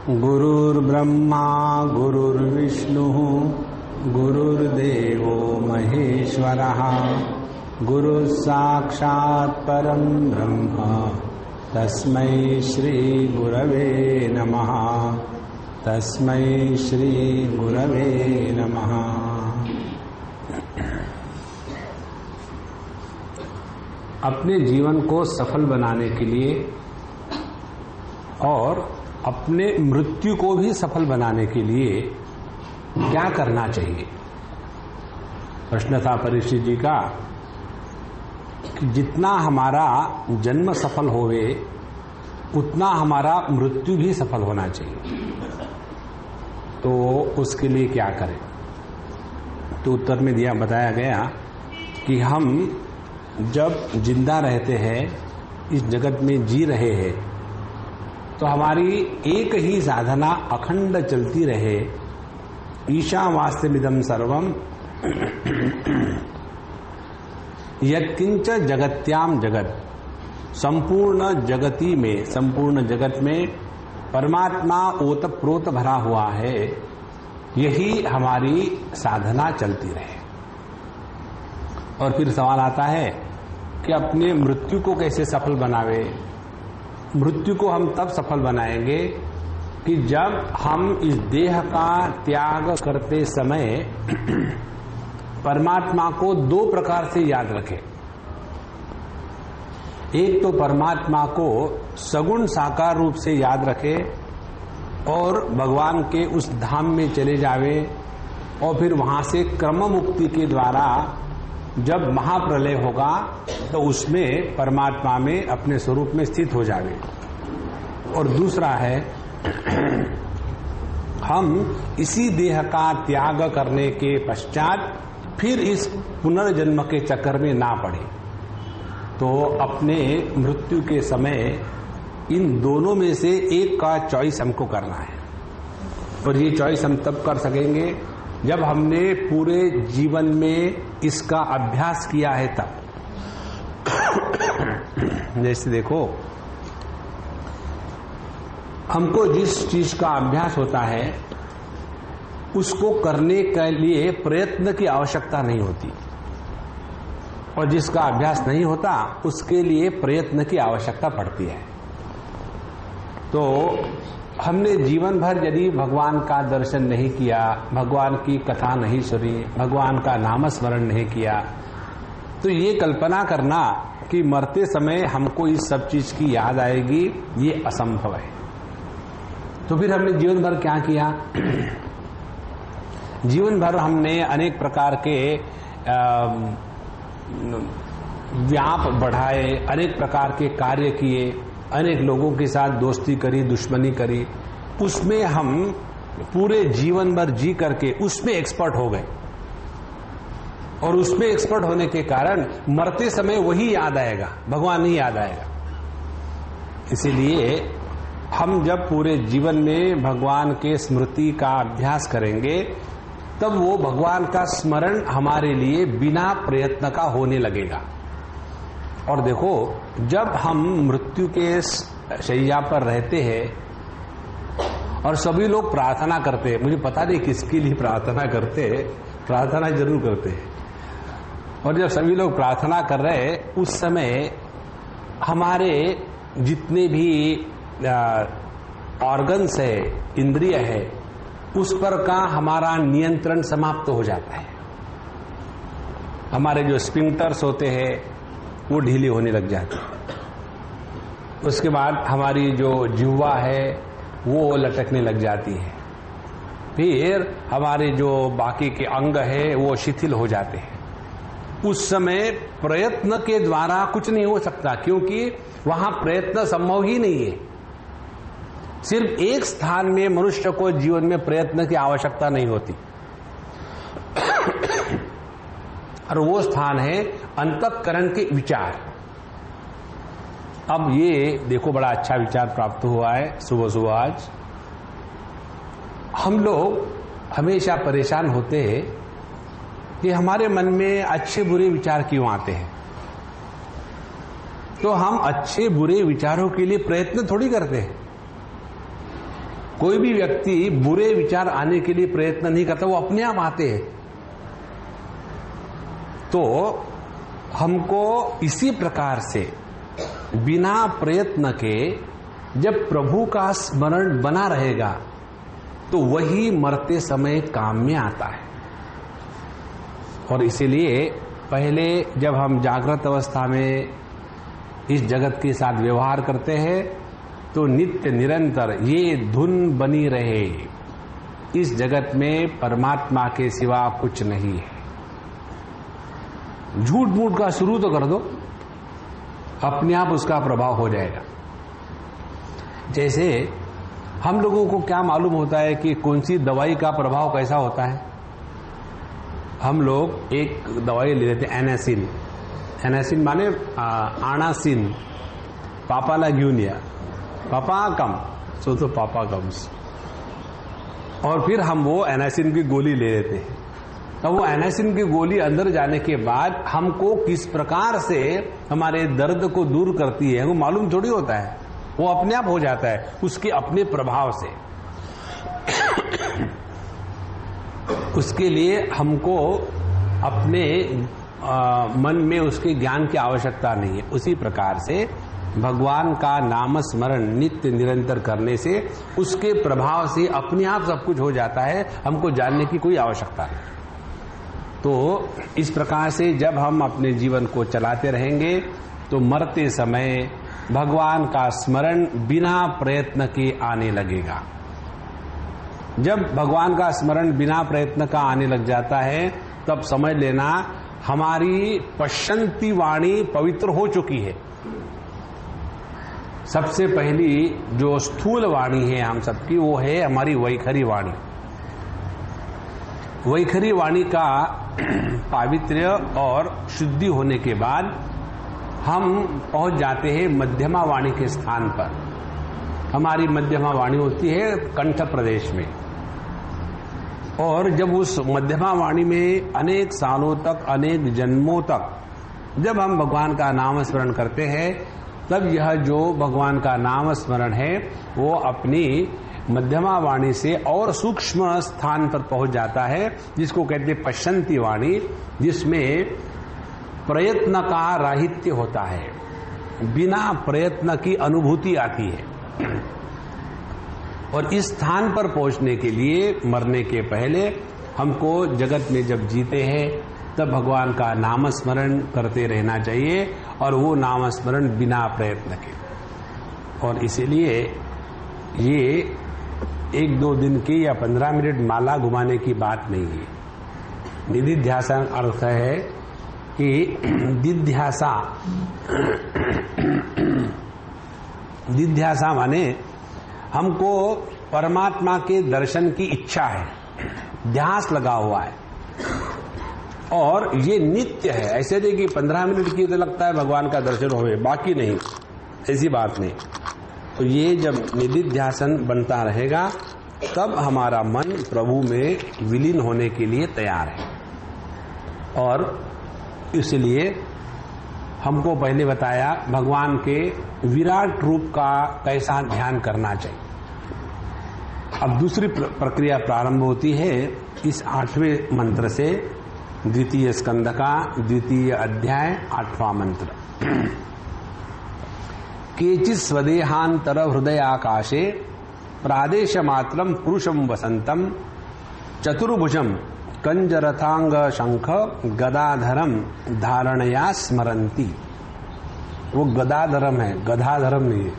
गुरुर्ब्रह्मा गुरुर्विष्णुः गुरुर्देवो महेश्वरः गुरुः साक्षात् परं ब्रह्म तस्मै श्री गुरवे नमः। तस्मै श्री गुरवे नमः। अपने जीवन को सफल बनाने के लिए और अपने मृत्यु को भी सफल बनाने के लिए क्या करना चाहिए? प्रश्न था परीक्षित जी का कि जितना हमारा जन्म सफल होवे उतना हमारा मृत्यु भी सफल होना चाहिए, तो उसके लिए क्या करें? तो उत्तर में बताया गया कि हम जब जिंदा रहते हैं, इस जगत में जी रहे हैं, तो हमारी एक ही साधना अखंड चलती रहे। ईशावास्यमिदं सर्वम यत्किंच जगत्याम जगत, संपूर्ण जगती में, संपूर्ण जगत में परमात्मा ओतप्रोत भरा हुआ है, यही हमारी साधना चलती रहे। और फिर सवाल आता है कि अपने मृत्यु को कैसे सफल बनावे? मृत्यु को हम तब सफल बनाएंगे कि जब हम इस देह का त्याग करते समय परमात्मा को दो प्रकार से याद रखें। एक तो परमात्मा को सगुण साकार रूप से याद रखें और भगवान के उस धाम में चले जावे, और फिर वहां से क्रम मुक्ति के द्वारा जब महाप्रलय होगा तो उसमें परमात्मा में अपने स्वरूप में स्थित हो जावे। और दूसरा है हम इसी देह का त्याग करने के पश्चात फिर इस पुनर्जन्म के चक्कर में ना पड़े। तो अपने मृत्यु के समय इन दोनों में से एक का चॉइस हमको करना है, और ये चॉइस हम तब कर सकेंगे जब हमने पूरे जीवन में इसका अभ्यास किया है तब। जैसे देखो, हमको जिस चीज का अभ्यास होता है उसको करने के लिए प्रयत्न की आवश्यकता नहीं होती, और जिसका अभ्यास नहीं होता उसके लिए प्रयत्न की आवश्यकता पड़ती है। तो हमने जीवन भर यदि भगवान का दर्शन नहीं किया, भगवान की कथा नहीं सुनी, भगवान का नाम स्मरण नहीं किया, तो ये कल्पना करना कि मरते समय हमको इस सब चीज की याद आएगी, ये असंभव है। तो फिर हमने जीवन भर क्या किया? जीवन भर हमने अनेक प्रकार के व्याप बढ़ाए, अनेक प्रकार के कार्य किए, अनेक लोगों के साथ दोस्ती करी, दुश्मनी करी, उसमें हम पूरे जीवन भर जी करके उसमें एक्सपर्ट हो गए, और उसमें एक्सपर्ट होने के कारण मरते समय वही याद आएगा, भगवान नहीं याद आएगा। इसीलिए हम जब पूरे जीवन में भगवान के स्मृति का अभ्यास करेंगे तब वो भगवान का स्मरण हमारे लिए बिना प्रयत्न का होने लगेगा। और देखो, जब हम मृत्यु के शैया पर रहते हैं और सभी लोग प्रार्थना करते हैं, मुझे पता नहीं किसके लिए प्रार्थना करते हैं, प्रार्थना जरूर करते हैं, और जब सभी लोग प्रार्थना कर रहे हैं उस समय हमारे जितने भी ऑर्गन्स है, इंद्रिय है, उस पर का हमारा नियंत्रण समाप्त हो जाता है। हमारे जो स्फिंक्टर्स होते हैं वो ढीले होने लग जाते हैं। उसके बाद हमारी जो जिह्वा है वो लटकने लग जाती है। फिर हमारे जो बाकी के अंग है वो शिथिल हो जाते हैं। उस समय प्रयत्न के द्वारा कुछ नहीं हो सकता, क्योंकि वहां प्रयत्न संभव ही नहीं है। सिर्फ एक स्थान में मनुष्य को जीवन में प्रयत्न की आवश्यकता नहीं होती, और वो स्थान है अंतःकरण के विचार। अब ये देखो, बड़ा अच्छा विचार प्राप्त हुआ है सुबह सुबह आज। हम लोग हमेशा परेशान होते हैं कि हमारे मन में अच्छे बुरे विचार क्यों आते हैं। तो हम अच्छे बुरे विचारों के लिए प्रयत्न थोड़ी करते हैं। कोई भी व्यक्ति बुरे विचार आने के लिए प्रयत्न नहीं करता, वो अपने आप आते हैं। तो हमको इसी प्रकार से बिना प्रयत्न के जब प्रभु का स्मरण बना रहेगा तो वही मरते समय काम में आता है। और इसीलिए पहले जब हम जागृत अवस्था में इस जगत के साथ व्यवहार करते हैं तो नित्य निरंतर ये धुन बनी रहे, इस जगत में परमात्मा के सिवा कुछ नहीं है। झूठ मूठ का शुरू तो कर दो, अपने आप उसका प्रभाव हो जाएगा। जैसे हम लोगों को क्या मालूम होता है कि कौन सी दवाई का प्रभाव कैसा होता है? हम लोग एक दवाई ले लेते हैं एनासिन। एनासिन माने आनासिन, पापालाग्यूनिया, पापा कम सो तो पापा कम्स, और फिर हम वो एनासिन की गोली ले लेते हैं। तो वो एनासिन की गोली अंदर जाने के बाद हमको किस प्रकार से हमारे दर्द को दूर करती है वो मालूम थोड़ी होता है, वो अपने आप हो जाता है उसके अपने प्रभाव से। उसके लिए हमको अपने मन में उसके ज्ञान की आवश्यकता नहीं है। उसी प्रकार से भगवान का नाम स्मरण नित्य निरंतर करने से उसके प्रभाव से अपने आप सब कुछ हो जाता है, हमको जानने की कोई आवश्यकता नहीं। तो इस प्रकार से जब हम अपने जीवन को चलाते रहेंगे तो मरते समय भगवान का स्मरण बिना प्रयत्न के आने लगेगा। जब भगवान का स्मरण बिना प्रयत्न का आने लग जाता है तब समझ लेना हमारी पश्यंती वाणी पवित्र हो चुकी है। सबसे पहली जो स्थूल वाणी है हम सबकी वो है हमारी वैखरी वाणी। वैखरी वाणी का पावित्र्य और शुद्धि होने के बाद हम पहुंच जाते हैं मध्यमा वाणी के स्थान पर। हमारी मध्यमा वाणी होती है कंठ प्रदेश में, और जब उस मध्यमा वाणी में अनेक सालों तक, अनेक जन्मों तक जब हम भगवान का नाम स्मरण करते हैं तब यह जो भगवान का नाम स्मरण है वो अपनी मध्यमा वाणी से और सूक्ष्म स्थान पर पहुंच जाता है, जिसको कहते हैं पश्यंती वाणी, जिसमें प्रयत्न का राहित्य होता है, बिना प्रयत्न की अनुभूति आती है। और इस स्थान पर पहुंचने के लिए मरने के पहले हमको जगत में जब जीते हैं तब भगवान का नाम स्मरण करते रहना चाहिए, और वो नाम स्मरण बिना प्रयत्न के। और इसीलिए ये 1-2 दिन की या 15 मिनट माला घुमाने की बात नहीं है। निधिध्यासन अर्थ है कि दिध्यासा, दिध्यासा माने हमको परमात्मा के दर्शन की इच्छा है, ध्यास लगा हुआ है, और ये नित्य है। ऐसे नहीं कि 15 मिनट की तो लगता है भगवान का दर्शन होवे, बाकी नहीं, ऐसी बात नहीं। तो ये जब निधिध्यासन बनता रहेगा तब हमारा मन प्रभु में विलीन होने के लिए तैयार है। और इसलिए हमको पहले बताया भगवान के विराट रूप का कैसा ध्यान करना चाहिए। अब दूसरी प्रक्रिया प्रारंभ होती है इस 8वें मंत्र से, द्वितीय स्कंद का 2 अध्याय 8वां मंत्र। केचित् स्वदेहांतर हृदय आकाशे प्रादेश मात्रम पुरुषम वसंतम चतुर्भुजम कंजरथांग शंख गदाधरम धारणया स्मरंती। वो गदाधरम है, गधाधरम नहीं है।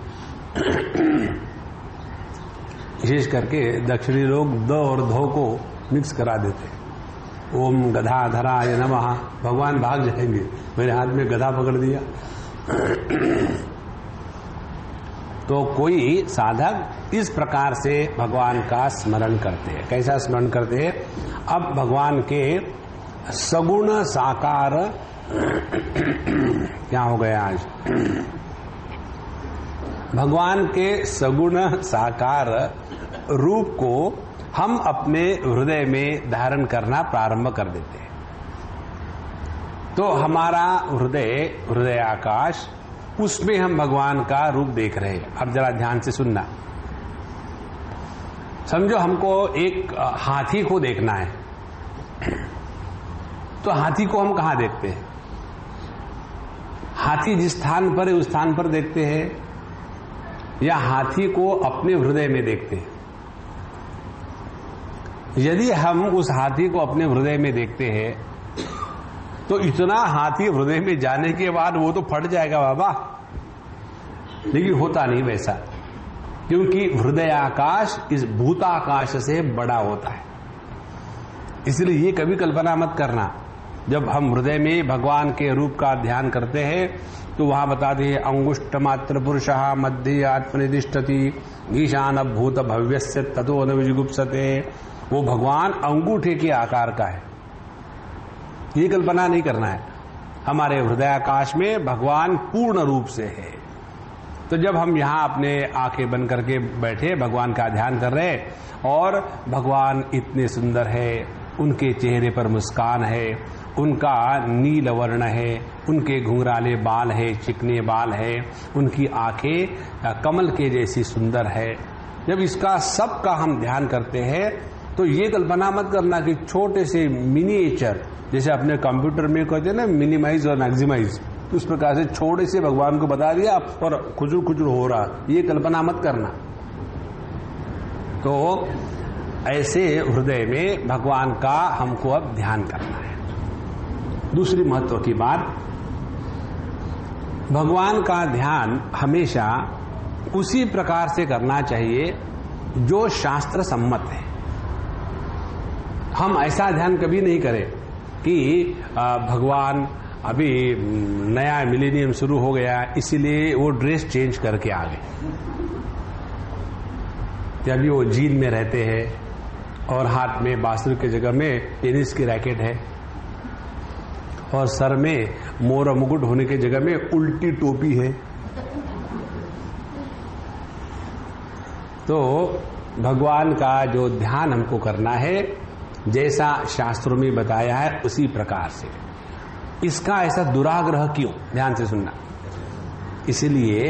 विशेष करके दक्षिणी लोग द और धो को मिक्स करा देते हैं। ओम गधाधराय नमः, भगवान भाग जाएंगे, मेरे हाथ में गधा पकड़ दिया। तो कोई साधक इस प्रकार से भगवान का स्मरण करते हैं। कैसा स्मरण करते हैं? अब भगवान के सगुण साकार क्या हो गया आज, भगवान के सगुण साकार रूप को हम अपने हृदय में धारण करना प्रारंभ कर देते हैं। तो हमारा हृदय आकाश, उसमें हम भगवान का रूप देख रहे हैं। अब जरा ध्यान से सुनना। समझो हमको एक हाथी को देखना है, तो हाथी को हम कहां देखते हैं? हाथी जिस स्थान पर है उस स्थान पर देखते हैं, या हाथी को अपने हृदय में देखते हैं? यदि हम उस हाथी को अपने हृदय में देखते हैं तो इतना हाथी हृदय में जाने के बाद वो तो फट जाएगा बाबा। लेकिन होता नहीं वैसा, क्योंकि हृदय आकाश इस भूताकाश से बड़ा होता है। इसलिए ये कभी कल्पना मत करना, जब हम हृदय में भगवान के रूप का ध्यान करते हैं तो वहां बताते हैं अंगुष्ठ मात्र पुरुषः मध्य आत्मनिधिष्ठति ईशान भूत भव्यस्य ततो न विजुगुप्सते। वो भगवान अंगूठे के आकार का है, ये कल्पना नहीं करना है। हमारे हृदयाकाश में भगवान पूर्ण रूप से है। तो जब हम यहाँ अपने आंखें बंद करके बैठे भगवान का ध्यान कर रहे और भगवान इतने सुंदर है, उनके चेहरे पर मुस्कान है, उनका नील वर्ण है, उनके घुंघराले बाल है, चिकने बाल है, उनकी आंखें कमल के जैसी सुंदर है। जब इसका सब का हम ध्यान करते हैं तो ये कल्पना मत करना कि छोटे से मिनिएचर, जैसे अपने कंप्यूटर में कहते हैं ना मिनिमाइज और मैक्सिमाइज, तो उस प्रकार से छोटे से भगवान को बता दिया और खुजर खुजर हो रहा, ये कल्पना मत करना। तो ऐसे हृदय में भगवान का हमको अब ध्यान करना है। दूसरी महत्व की बात, भगवान का ध्यान हमेशा उसी प्रकार से करना चाहिए जो शास्त्र सम्मत है। हम ऐसा ध्यान कभी नहीं करें कि भगवान अभी नया मिलेनियम शुरू हो गया इसीलिए वो ड्रेस चेंज करके आ गए, अभी वो जीन में रहते हैं और हाथ में बांसुरी की जगह में टेनिस की रैकेट है और सर में मोर मुकुट होने की जगह में उल्टी टोपी है। तो भगवान का जो ध्यान हमको करना है जैसा शास्त्रों में बताया है उसी प्रकार से। इसका ऐसा दुराग्रह क्यों? ध्यान से सुनना। इसलिए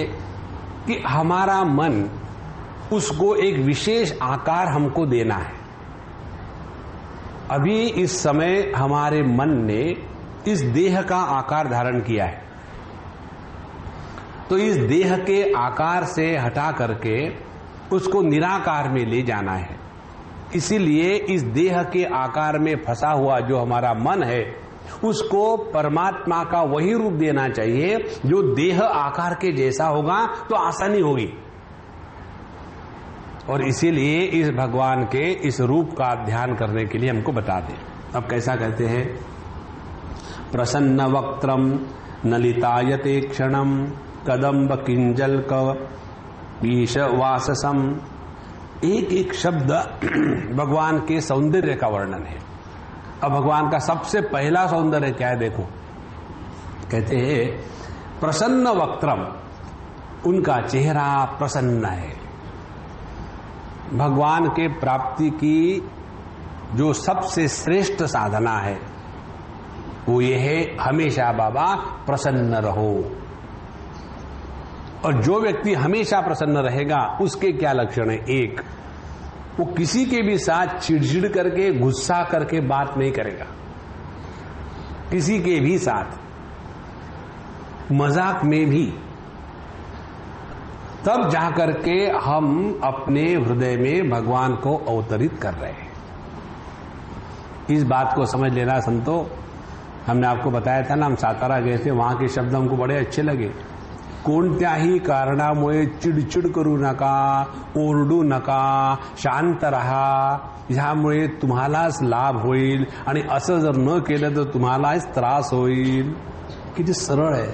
कि हमारा मन उसको एक विशेष आकार हमको देना है। अभी इस समय हमारे मन ने इस देह का आकार धारण किया है, तो इस देह के आकार से हटा करके उसको निराकार में ले जाना है। इसीलिए इस देह के आकार में फंसा हुआ जो हमारा मन है उसको परमात्मा का वही रूप देना चाहिए जो देह आकार के जैसा होगा, तो आसानी होगी। और इसीलिए इस भगवान के इस रूप का ध्यान करने के लिए हमको बता दें। अब कैसा कहते हैं? प्रसन्न वक्त्रम नलितायते क्षणम कदम्ब किंजल पीश वाससम। एक एक शब्द भगवान के सौंदर्य का वर्णन है। अब भगवान का सबसे पहला सौंदर्य क्या है? देखो, कहते हैं प्रसन्न वक्त्रम, उनका चेहरा प्रसन्न है। भगवान के प्राप्ति की जो सबसे श्रेष्ठ साधना है वो ये है, हमेशा बाबा प्रसन्न रहो। और जो व्यक्ति हमेशा प्रसन्न रहेगा उसके क्या लक्षण है? एक, वो किसी के भी साथ चिड़चिड़ करके गुस्सा करके बात नहीं करेगा, किसी के भी साथ, मजाक में भी। तब जाकर के हम अपने हृदय में भगवान को अवतरित कर रहे हैं। इस बात को समझ लेना संतो। हमने आपको बताया था ना, हम सातारा गए थे, वहां के शब्द हमको बड़े अच्छे लगे। कोणत्याही कारणामुळे चिडचिड करू नका, ओरडू नका, शांत रहा, ह्यामुळे तुम्हालाच लाभ होईल आणि असं जर न केलं तर तुम्हालाच त्रास होईल। किती सरळ आहे।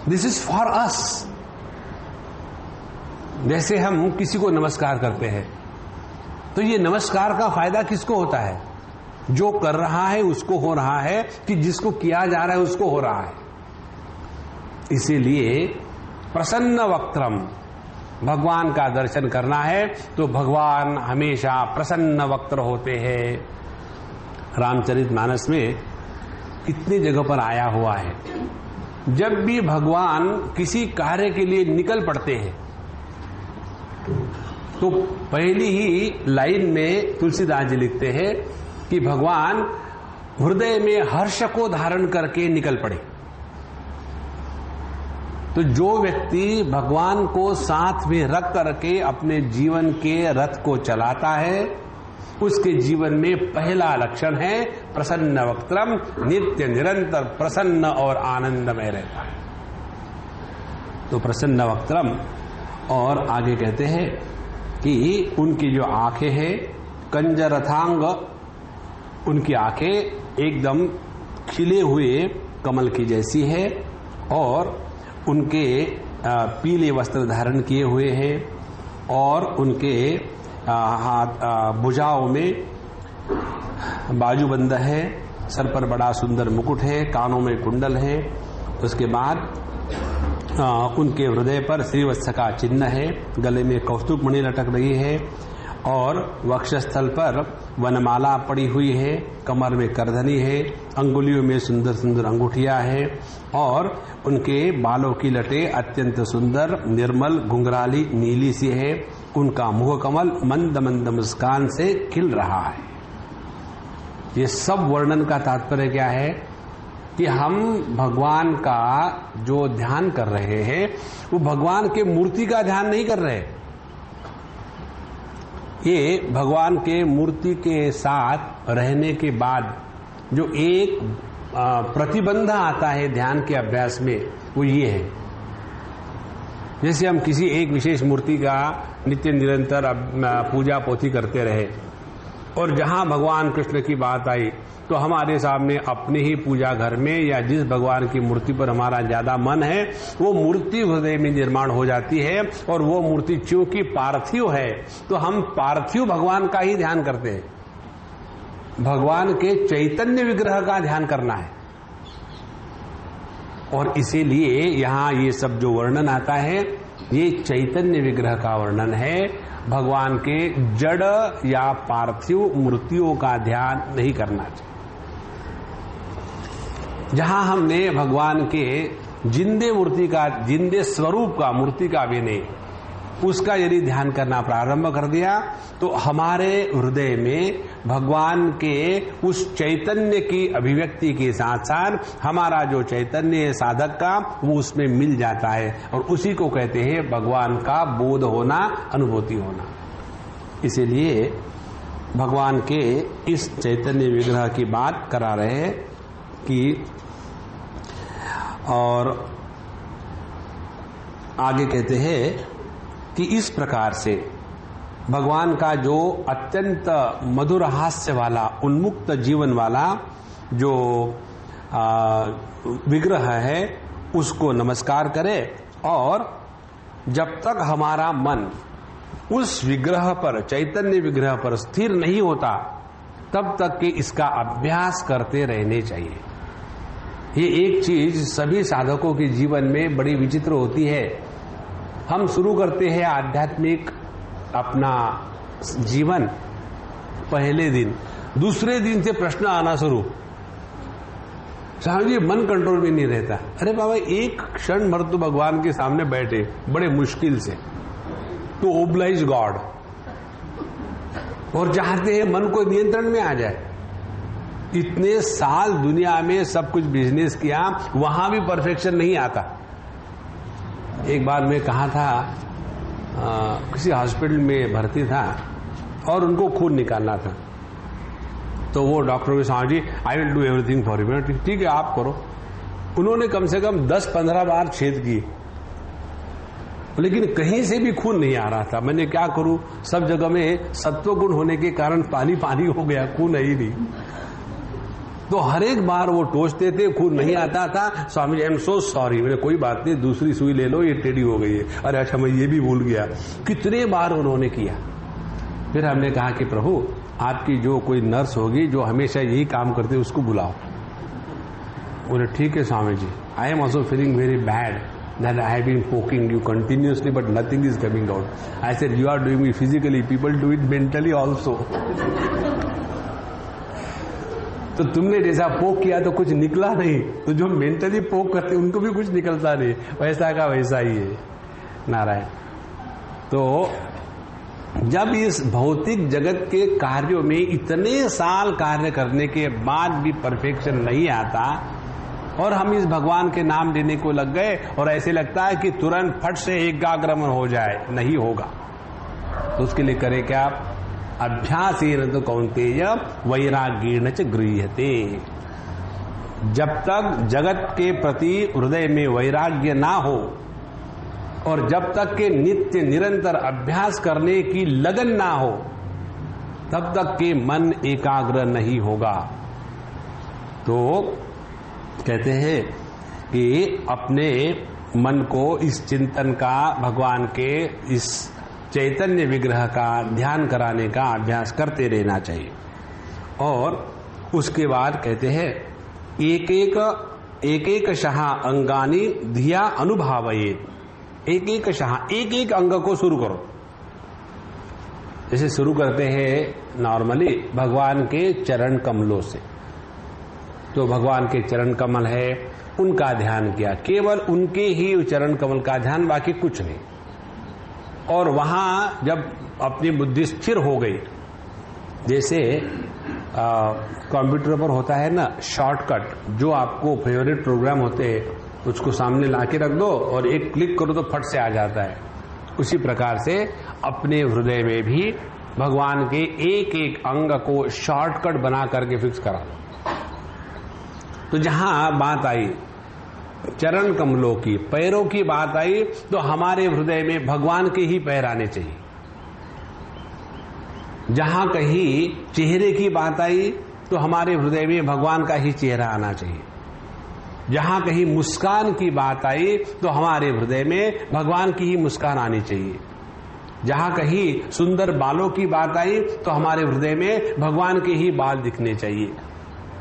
This is for us. जैसे हम किसी को नमस्कार करते हैं तो ये नमस्कार का फायदा किसको होता है? जो कर रहा है उसको हो रहा है कि जिसको किया जा रहा है उसको हो रहा है। इसीलिए प्रसन्न वक्त्रम, भगवान का दर्शन करना है तो भगवान हमेशा प्रसन्न वक्त्र होते हैं। रामचरितमानस में कितनी जगह पर आया हुआ है, जब भी भगवान किसी कार्य के लिए निकल पड़ते हैं तो पहली ही लाइन में तुलसीदास जी लिखते हैं कि भगवान हृदय में हर्ष को धारण करके निकल पड़े। तो जो व्यक्ति भगवान को साथ में रख करके अपने जीवन के रथ को चलाता है, उसके जीवन में पहला लक्षण है प्रसन्न वक्त्रम, नित्य निरंतर प्रसन्न और आनंदमय रहता है। तो प्रसन्न वक्त्रम, और आगे कहते हैं कि उनकी जो आंखें हैं कंजरथांग, उनकी आंखें एकदम खिले हुए कमल की जैसी है, और उनके पीले वस्त्र धारण किए हुए हैं, और उनके हाथ भुजाओं में बाजूबंद है, सर पर बड़ा सुंदर मुकुट है, कानों में कुंडल है। उसके बाद उनके हृदय पर श्रीवत्स का चिन्ह है, गले में कौस्तुभ मणि लटक रही है, और वक्षस्थल पर वनमाला पड़ी हुई है, कमर में करधनी है, अंगुलियों में सुंदर सुंदर अंगूठियां हैं, और उनके बालों की लटें अत्यंत सुंदर निर्मल घुंघराली नीली सी है। उनका मुख कमल मंद मंद मुस्कान से खिल रहा है। ये सब वर्णन का तात्पर्य क्या है कि हम भगवान का जो ध्यान कर रहे हैं वो भगवान के मूर्ति का ध्यान नहीं कर रहे। ये भगवान के मूर्ति के साथ रहने के बाद जो एक प्रतिबंध आता है ध्यान के अभ्यास में, वो ये है, जैसे हम किसी एक विशेष मूर्ति का नित्य निरंतर पूजा पोथी करते रहे, और जहां भगवान कृष्ण की बात आई तो हमारे सामने अपने ही पूजा घर में या जिस भगवान की मूर्ति पर हमारा ज्यादा मन है वो मूर्ति हृदय में निर्माण हो जाती है, और वो मूर्ति चूंकि पार्थिव है तो हम पार्थिव भगवान का ही ध्यान करते हैं। भगवान के चैतन्य विग्रह का ध्यान करना है, और इसीलिए यहां ये सब जो वर्णन आता है ये चैतन्य विग्रह का वर्णन है। भगवान के जड़ या पार्थिव मूर्तियों का ध्यान नहीं करना चाहिए। जहां हमने भगवान के जिंदे मूर्ति का, जिंदे स्वरूप का, मूर्ति का भी नहीं, उसका यदि ध्यान करना प्रारंभ कर दिया तो हमारे हृदय में भगवान के उस चैतन्य की अभिव्यक्ति के साथ साथ हमारा जो चैतन्य है साधक का, वो उसमें मिल जाता है, और उसी को कहते हैं भगवान का बोध होना, अनुभूति होना। इसीलिए भगवान के इस चैतन्य विग्रह की बात करा रहे हैं कि, और आगे कहते हैं कि इस प्रकार से भगवान का जो अत्यंत मधुर हास्य वाला, उन्मुक्त जीवन वाला जो विग्रह है उसको नमस्कार करें, और जब तक हमारा मन उस विग्रह पर, चैतन्य विग्रह पर स्थिर नहीं होता तब तक कि इसका अभ्यास करते रहने चाहिए। ये एक चीज सभी साधकों के जीवन में बड़ी विचित्र होती है। हम शुरू करते हैं आध्यात्मिक अपना जीवन, पहले दिन, दूसरे दिन से प्रश्न आना शुरू, साहब जी मन कंट्रोल में नहीं रहता। अरे बाबा, एक क्षण भर तो भगवान के सामने बैठे बड़े मुश्किल से, तो ओब्लाइज गॉड, और चाहते हैं मन को नियंत्रण में आ जाए। इतने साल दुनिया में सब कुछ बिजनेस किया, वहां भी परफेक्शन नहीं आता। एक बार मैं कहा था, किसी हॉस्पिटल में भर्ती था और उनको खून निकालना था, तो वो डॉक्टर के साहब जी I will do everything for you. ठीक है आप करो। उन्होंने कम से कम 10-15 बार छेद किए, लेकिन कहीं से भी खून नहीं आ रहा था। मैंने क्या करूं, सब जगह में सत्वगुण होने के कारण पानी पानी हो गया, खून है ही नहीं। तो हर एक बार वो टोचते थे, खून नहीं आता था। स्वामी ji I am so sorry. मैंने कोई बात नहीं, दूसरी सुई ले लो, ये टेढ़ी हो गई है। अरे अच्छा, मैं ये भी भूल गया। कितने बार उन्होंने किया। फिर हमने कहा कि प्रभु, आपकी जो कोई नर्स होगी जो हमेशा यही काम करती है, उसको बुलाओ। बोले ठीक है Swami ji, I am also feeling very bad that I have been poking you continuously but nothing is coming out. I said you are doing it physically, people do it mentally also. तो तुमने जैसा पोक किया तो कुछ निकला नहीं, तो जो मेंटली पोक करते उनको भी कुछ निकलता नहीं, वैसा का वैसा ही है। नारायण। तो जब इस भौतिक जगत के कार्यों में इतने साल कार्य करने के बाद भी परफेक्शन नहीं आता और हम इस भगवान के नाम लेने को लग गए और ऐसे लगता है कि तुरंत फट से एकाग्रमण हो जाए, नहीं होगा। तो उसके लिए करें क्या? अभ्यासेन तो कौन्तेय वैराग्येण च गृह्यते। जब तक जगत के प्रति हृदय में वैराग्य ना हो और जब तक के नित्य निरंतर अभ्यास करने की लगन ना हो, तब तक के मन एकाग्र नहीं होगा। तो कहते हैं कि अपने मन को इस चिंतन का, भगवान के इस चैतन्य विग्रह का ध्यान कराने का अभ्यास करते रहना चाहिए। और उसके बाद कहते हैं एक एक शाह अंगानी धिया अनुभावयेत। एक एक शाह, एक एक अंग को शुरू करो। जैसे शुरू करते हैं नॉर्मली भगवान के चरण कमलों से, तो भगवान के चरण कमल है, उनका ध्यान किया, केवल उनके ही चरण कमल का ध्यान, बाकी कुछ नहीं। और वहां जब अपनी बुद्धि स्थिर हो गई, जैसे कंप्यूटर पर होता है ना शॉर्टकट, जो आपको फेवरेट प्रोग्राम होते हैं उसको सामने लाके रख दो और एक क्लिक करो तो फट से आ जाता है। उसी प्रकार से अपने हृदय में भी भगवान के एक एक अंग को शॉर्टकट बना करके फिक्स करा लो। तो जहां बात आई चरण कमलों की, पैरों की बात आई, तो हमारे हृदय में भगवान के ही पैर आने चाहिए। जहां कहीं चेहरे की बात आई तो हमारे हृदय में भगवान का ही चेहरा आना चाहिए। जहां कहीं मुस्कान की बात आई तो हमारे हृदय में भगवान की ही मुस्कान आनी चाहिए। जहां कहीं सुंदर बालों की बात आई तो हमारे हृदय में भगवान के ही बाल दिखने चाहिए।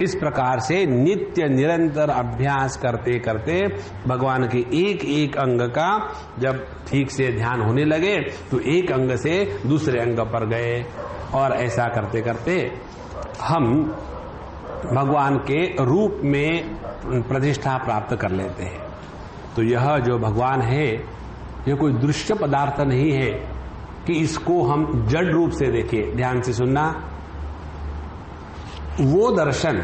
इस प्रकार से नित्य निरंतर अभ्यास करते करते भगवान के एक एक अंग का जब ठीक से ध्यान होने लगे तो एक अंग से दूसरे अंग पर गए, और ऐसा करते करते हम भगवान के रूप में प्रतिष्ठा प्राप्त कर लेते हैं। तो यह जो भगवान है, यह कोई दृश्य पदार्थ नहीं है कि इसको हम जड़ रूप से देखें। ध्यान से सुनना, वो दर्शन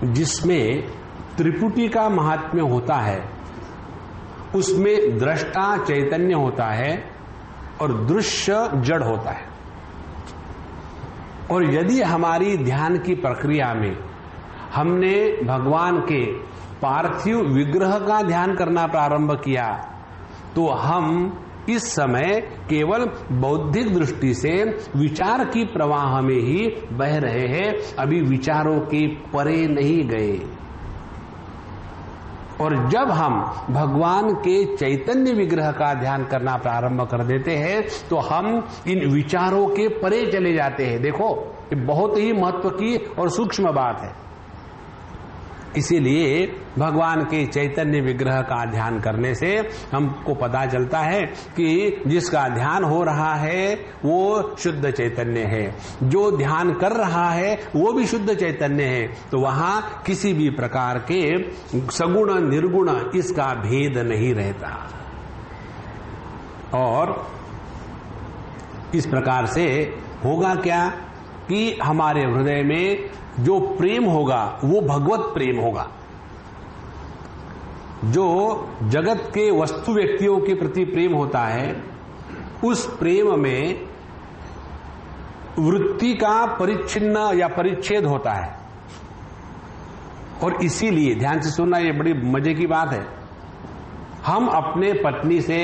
जिसमें त्रिपुटी का महात्म्य होता है, उसमें दृष्टा चैतन्य होता है और दृश्य जड़ होता है। और यदि हमारी ध्यान की प्रक्रिया में हमने भगवान के पार्थिव विग्रह का ध्यान करना प्रारंभ किया, तो हम इस समय केवल बौद्धिक दृष्टि से विचार की प्रवाह में ही बह रहे हैं, अभी विचारों के परे नहीं गए। और जब हम भगवान के चैतन्य विग्रह का ध्यान करना प्रारंभ कर देते हैं तो हम इन विचारों के परे चले जाते हैं। देखो, ये बहुत ही महत्व की और सूक्ष्म बात है। इसीलिए भगवान के चैतन्य विग्रह का ध्यान करने से हमको पता चलता है कि जिसका ध्यान हो रहा है वो शुद्ध चैतन्य है, जो ध्यान कर रहा है वो भी शुद्ध चैतन्य है। तो वहां किसी भी प्रकार के सगुण निर्गुण इसका भेद नहीं रहता। और इस प्रकार से होगा क्या कि हमारे हृदय में जो प्रेम होगा वो भगवत प्रेम होगा। जो जगत के वस्तु व्यक्तियों के प्रति प्रेम होता है, उस प्रेम में वृत्ति का परिच्छिन्न या परिच्छेद होता है। और इसीलिए ध्यान से सुनना, ये बड़ी मजे की बात है। हम अपने पत्नी से,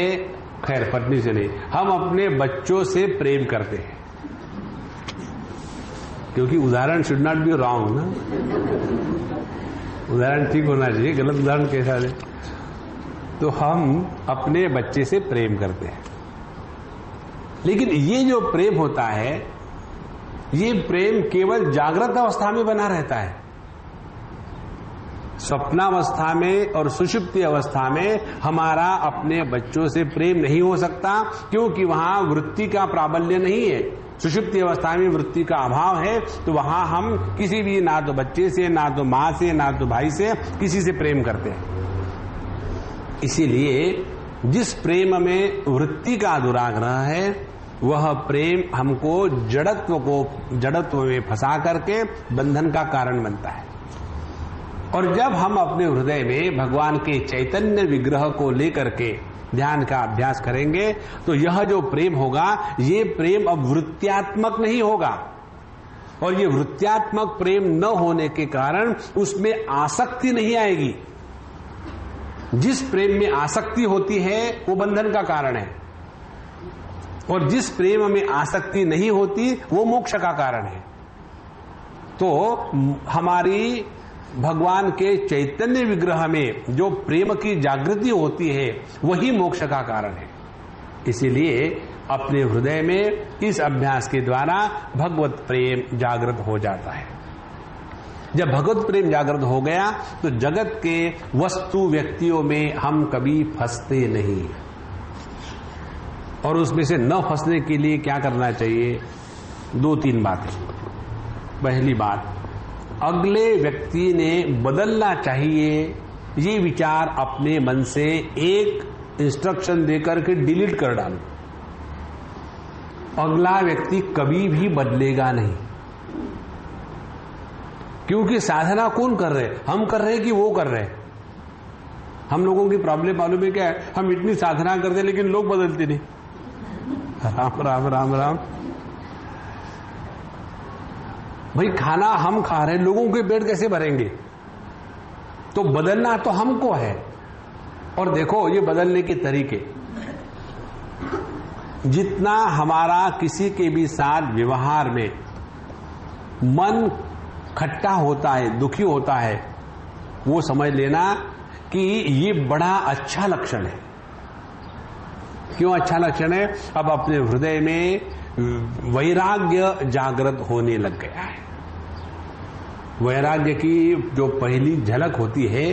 खैर पत्नी से नहीं, हम अपने बच्चों से प्रेम करते हैं, क्योंकि उदाहरण शुड नॉट बी रॉन्ग ना, उदाहरण ठीक होना चाहिए, गलत उदाहरण कैसा है। तो हम अपने बच्चे से प्रेम करते हैं, लेकिन ये जो प्रेम होता है, ये प्रेम केवल जागृत अवस्था में बना रहता है। स्वप्नावस्था में और सुषुप्ति अवस्था में हमारा अपने बच्चों से प्रेम नहीं हो सकता, क्योंकि वहां वृत्ति का प्राबल्य नहीं है। सुषुप्ति अवस्था में वृत्ति का अभाव है, तो वहां हम किसी भी, ना तो बच्चे से, ना तो मां से, ना तो भाई से, किसी से प्रेम करते हैं। इसीलिए जिस प्रेम में वृत्ति का दुराग्रह है वह प्रेम हमको जड़त्व में फंसा करके बंधन का कारण बनता है। और जब हम अपने हृदय में भगवान के चैतन्य विग्रह को लेकर के ध्यान का अभ्यास करेंगे तो यह जो प्रेम होगा, ये प्रेम अब वृत्त्यात्मक नहीं होगा। और ये वृत्त्यात्मक प्रेम न होने के कारण उसमें आसक्ति नहीं आएगी। जिस प्रेम में आसक्ति होती है वो बंधन का कारण है, और जिस प्रेम में आसक्ति नहीं होती वो मोक्ष का कारण है। तो हमारी भगवान के चैतन्य विग्रह में जो प्रेम की जागृति होती है वही मोक्ष का कारण है। इसीलिए अपने हृदय में इस अभ्यास के द्वारा भगवत प्रेम जागृत हो जाता है। जब भगवत प्रेम जागृत हो गया तो जगत के वस्तु व्यक्तियों में हम कभी फंसते नहीं। और उसमें से न फंसने के लिए क्या करना चाहिए? 2-3 बातें। पहली बात, अगले व्यक्ति ने बदलना चाहिए ये विचार अपने मन से एक इंस्ट्रक्शन देकर के डिलीट कर डालो। अगला व्यक्ति कभी भी बदलेगा नहीं, क्योंकि साधना कौन कर रहे? हम कर रहे कि वो कर रहे? हम लोगों की प्रॉब्लम मालूम है क्या है? हम इतनी साधना करते लेकिन लोग बदलते नहीं। राम राम राम राम। भाई खाना हम खा रहे, लोगों के पेट कैसे भरेंगे? तो बदलना तो हमको है। और देखो ये बदलने के तरीके, जितना हमारा किसी के भी साथ व्यवहार में मन खट्टा होता है, दुखी होता है, वो समझ लेना कि ये बड़ा अच्छा लक्षण है। क्यों अच्छा लक्षण है? अब अपने हृदय में वैराग्य जागृत होने लग गया है। वैराग्य की जो पहली झलक होती है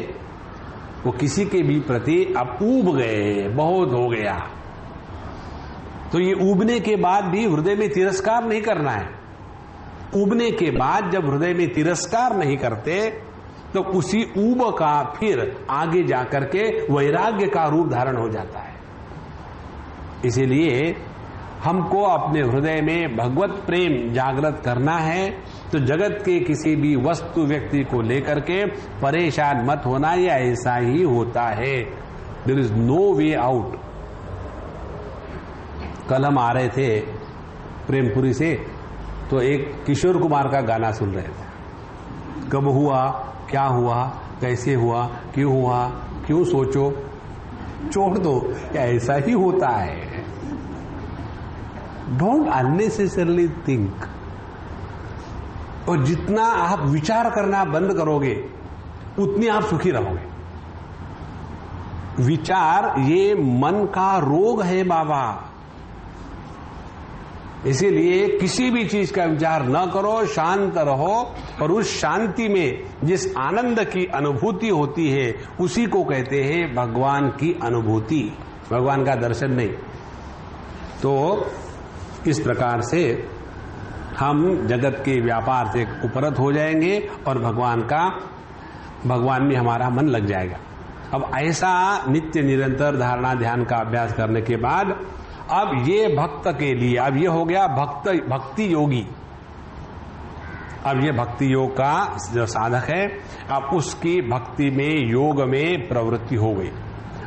वो किसी के भी प्रति अब ऊब गए, बहुत हो गया। तो ये ऊबने के बाद भी हृदय में तिरस्कार नहीं करना है। ऊबने के बाद जब हृदय में तिरस्कार नहीं करते तो उसी ऊब का फिर आगे जाकर के वैराग्य का रूप धारण हो जाता है। इसीलिए हमको अपने हृदय में भगवत प्रेम जागृत करना है तो जगत के किसी भी वस्तु व्यक्ति को लेकर के परेशान मत होना, ये ऐसा ही होता है। There is no way out. कल हम आ रहे थे प्रेमपुरी से तो एक किशोर कुमार का गाना सुन रहे थे। कब हुआ, क्या हुआ, कैसे हुआ, क्यों सोचो, छोड़ दो, ऐसा ही होता है। Don't unnecessarily think. और जितना आप विचार करना बंद करोगे उतनी आप सुखी रहोगे। विचार ये मन का रोग है बाबा। इसीलिए किसी भी चीज का विचार न करो, शांत रहो। और उस शांति में जिस आनंद की अनुभूति होती है उसी को कहते हैं भगवान की अनुभूति, भगवान का दर्शन नहीं। तो इस प्रकार से हम जगत के व्यापार से उपरत हो जाएंगे और भगवान में हमारा मन लग जाएगा। अब ऐसा नित्य निरंतर धारणा ध्यान का अभ्यास करने के बाद अब ये भक्त के लिए, अब ये हो गया भक्ति योगी। अब ये भक्ति योग का जो साधक है, अब उसकी भक्ति में, योग में प्रवृत्ति हो गई।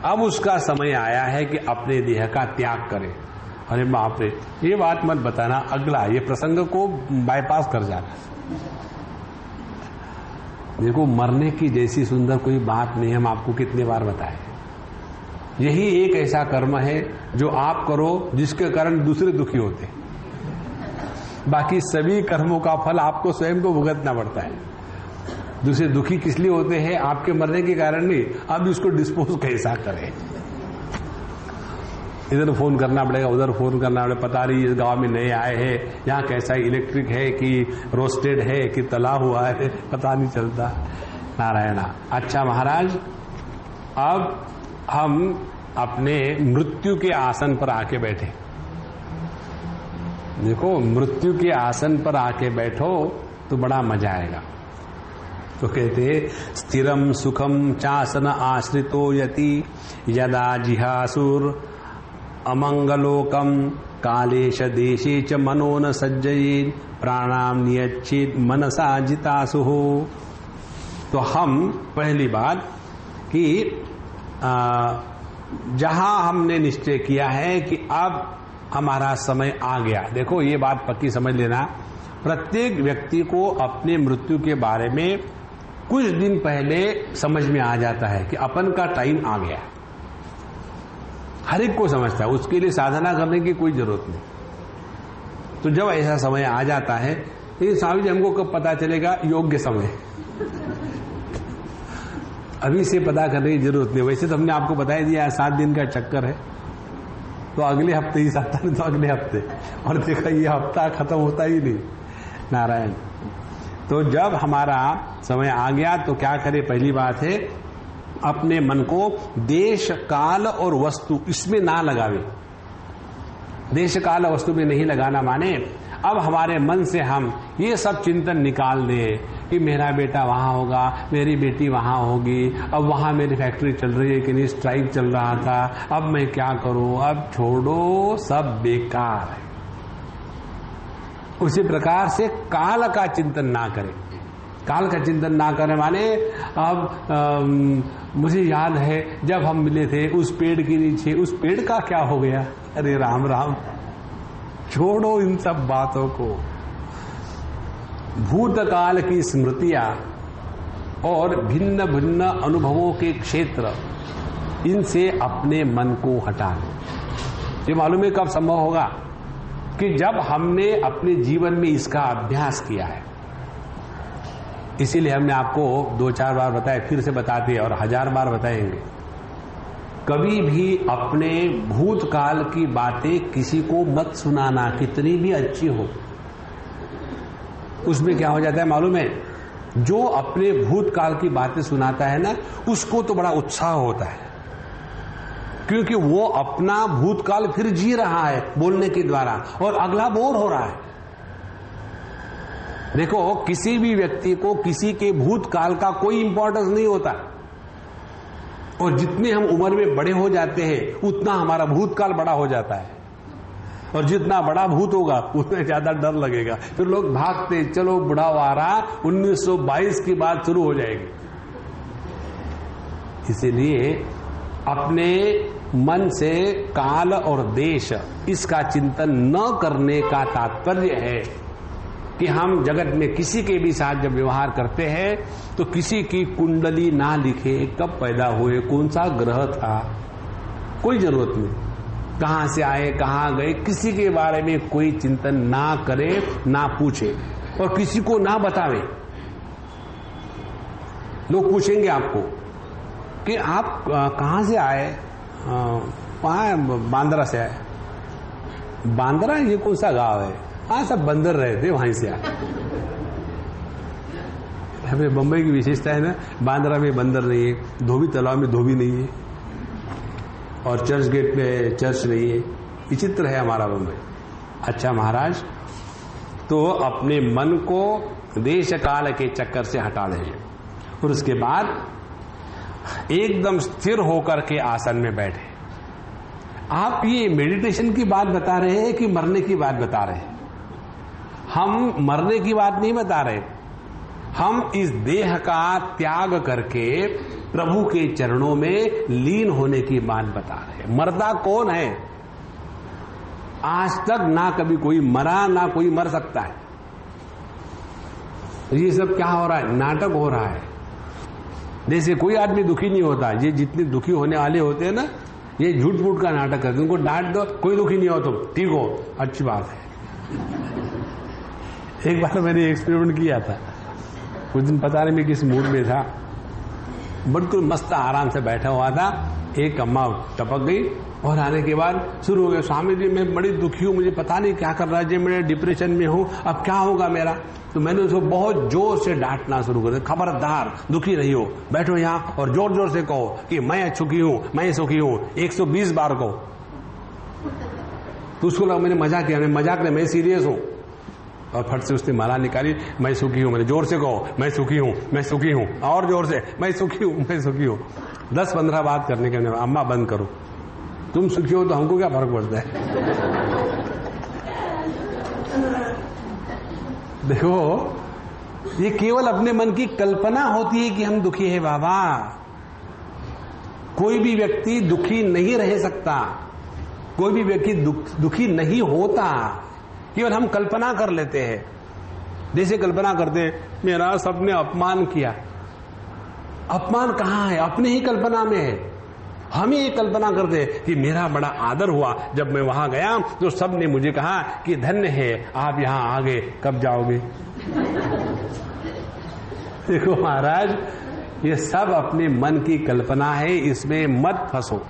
अब उसका समय आया है कि अपने देह का त्याग करे। अरे बाप रे, ये बात मत बताना, अगला ये प्रसंग को बाईपास कर जाना। देखो मरने की जैसी सुंदर कोई बात नहीं, हम आपको कितने बार बताए। यही एक ऐसा कर्म है जो आप करो जिसके कारण दूसरे दुखी होते। बाकी सभी कर्मों का फल आपको स्वयं को भुगतना पड़ता है। दूसरे दुखी किस लिए होते हैं? आपके मरने के कारण नहीं। अब इसको डिस्पोज कैसा करें? इधर फोन करना पड़ेगा, उधर फोन करना पड़ेगा, पता नहीं इस गांव में नए आए हैं, यहाँ कैसा इलेक्ट्रिक है कि रोस्टेड है कि तला हुआ है, पता नहीं चलता। नारायणा। अच्छा महाराज, अब हम अपने मृत्यु के आसन पर आके बैठे। देखो मृत्यु के आसन पर आके बैठो तो बड़ा मजा आएगा। तो कहते स्थिरम सुखम चासन आश्रितो यति यदा जिहासुर अमंगलोकम कालेश देशे च मनो न सज्जयेत् प्राणाम नियच्छेत् मनसा जितासु हो। तो हम पहली बात कि जहां हमने निश्चय किया है कि अब हमारा समय आ गया, देखो ये बात पक्की समझ लेना, प्रत्येक व्यक्ति को अपने मृत्यु के बारे में कुछ दिन पहले समझ में आ जाता है कि अपन का टाइम आ गया। हर एक को समझता है, उसके लिए साधना करने की कोई जरूरत नहीं। तो जब ऐसा समय आ जाता है, लेकिन स्वामी जी हमको कब पता चलेगा? योग्य समय। अभी से पता करने की जरूरत नहीं। वैसे तो हमने आपको बता दिया 7 दिन का चक्कर है, तो अगले हफ्ते ही आता नहीं तो अगले हफ्ते, और देखा ये हफ्ता खत्म होता ही नहीं। नारायण। तो जब हमारा समय आ गया तो क्या करें? पहली बात है अपने मन को देश काल और वस्तु इसमें ना लगावे। देश काल और वस्तु में नहीं लगाना माने अब हमारे मन से हम ये सब चिंतन निकाल दें कि मेरा बेटा वहां होगा, मेरी बेटी वहां होगी, अब वहां मेरी फैक्ट्री चल रही है कि नहीं, स्ट्राइक चल रहा था, अब मैं क्या करूं? अब छोड़ो, सब बेकार है। उसी प्रकार से काल का चिंतन ना करें। काल का चिंतन ना करें माने अब मुझे याद है जब हम मिले थे उस पेड़ के नीचे, उस पेड़ का क्या हो गया? अरे राम राम, छोड़ो इन सब बातों को। भूतकाल की स्मृतियां और भिन्न भिन्न अनुभवों के क्षेत्र, इनसे अपने मन को हटा लो। ये मालूम है कब संभव होगा? कि जब हमने अपने जीवन में इसका अभ्यास किया है। इसीलिए हमने आपको 2-4 बार बताया, फिर से बताते हैं और 1000 बार बताएंगे। कभी भी अपने भूतकाल की बातें किसी को मत सुनाना, कितनी भी अच्छी हो। उसमें क्या हो जाता है मालूम है? जो अपने भूतकाल की बातें सुनाता है ना, उसको तो बड़ा उत्साह होता है, क्योंकि वो अपना भूतकाल फिर जी रहा है बोलने के द्वारा, और अगला बोर हो रहा है। देखो, किसी भी व्यक्ति को किसी के भूतकाल का कोई इंपॉर्टेंस नहीं होता, और जितने हम उम्र में बड़े हो जाते हैं उतना हमारा भूतकाल बड़ा हो जाता है, और जितना बड़ा भूत होगा उतना ज्यादा डर लगेगा। फिर लोग भागते, चलो बुढ़ावा आ रहा, 1922 की बात शुरू हो जाएगी। इसीलिए अपने मन से काल और देश इसका चिंतन न करने का तात्पर्य है कि हम जगत में किसी के भी साथ जब व्यवहार करते हैं तो किसी की कुंडली ना लिखे, कब पैदा हुए, कौन सा ग्रह था, कोई जरूरत नहीं। कहां से आए, कहां गए, किसी के बारे में कोई चिंतन ना करे, ना पूछे, और किसी को ना बतावे। लोग पूछेंगे आपको कि आप कहां से आए? वहां बांद्रा से आए। बांद्रा ये कौन सा गांव है? हाँ, सब बंदर रहते वहीं से आए। हमें बंबई की विशेषता है ना, बांद्रा में बंदर नहीं है, धोबी तालाब में धोबी नहीं है, और चर्च गेट पे चर्च नहीं है। विचित्र है हमारा बंबई। अच्छा महाराज, तो अपने मन को देश काल के चक्कर से हटा देंगे, और उसके बाद एकदम स्थिर होकर के आसन में बैठे। आप ये मेडिटेशन की बात बता रहे हैं कि मरने की बात बता रहे हैं? हम मरने की बात नहीं बता रहे, हम इस देह का त्याग करके प्रभु के चरणों में लीन होने की बात बता रहे हैं। मरता कौन है? आज तक ना कभी कोई मरा, ना कोई मर सकता है। ये सब क्या हो रहा है? नाटक हो रहा है। जैसे कोई आदमी दुखी नहीं होता, ये जितने दुखी होने वाले होते हैं ना, ये झूठ फूट का नाटक करते हैं। उनको डांट दो, कोई दुखी नहीं हो, तुम ठीक हो, अच्छी बात है। एक बार मैंने एक्सपेरिमेंट किया था, कुछ दिन पता नहीं मैं किस मूड में था, बिल्कुल मस्त आराम से बैठा हुआ था। एक अम्मा टपक गई और आने के बाद शुरू हो गया, स्वामी जी मैं बड़ी दुखी हूं, मुझे पता नहीं क्या कर रहा है जी, मैं डिप्रेशन में हूं, अब क्या होगा मेरा। तो मैंने उसको बहुत जोर से डांटना शुरू कर दिया, खबरदार दुखी नहीं हो, बैठो यहाँ और जोर जोर से कहो कि मैं सुखी हूं, मैं सुखी हूं, 120 बार कहो। तो उसको लगा मैंने मजाक किया, मजाक नहीं, मैं सीरियस हूं। और फट से उसने माला निकाली, मैं सुखी हूं। मैंने जोर से कहो मैं सुखी हूं, मैं सुखी हूं, और जोर से मैं सुखी हूं, मैं सुखी हूं। 10-15 बात करने के बाद अम्मा बंद करो, तुम सुखी हो तो हमको क्या फर्क पड़ता है। देखो, ये केवल अपने मन की कल्पना होती है कि हम दुखी है बाबा। कोई भी व्यक्ति दुखी नहीं रह सकता, कोई भी व्यक्ति दुखी नहीं होता, केवल हम कल्पना कर लेते हैं। जैसे कल्पना करते हैं, मेरा सबने अपमान किया। अपमान कहां है? अपने ही कल्पना में है। हम ये कल्पना करते हैं कि मेरा बड़ा आदर हुआ, जब मैं वहां गया तो सबने मुझे कहा कि धन्य है आप यहां आ गए, कब जाओगे? देखो महाराज, ये सब अपने मन की कल्पना है, इसमें मत फंसो।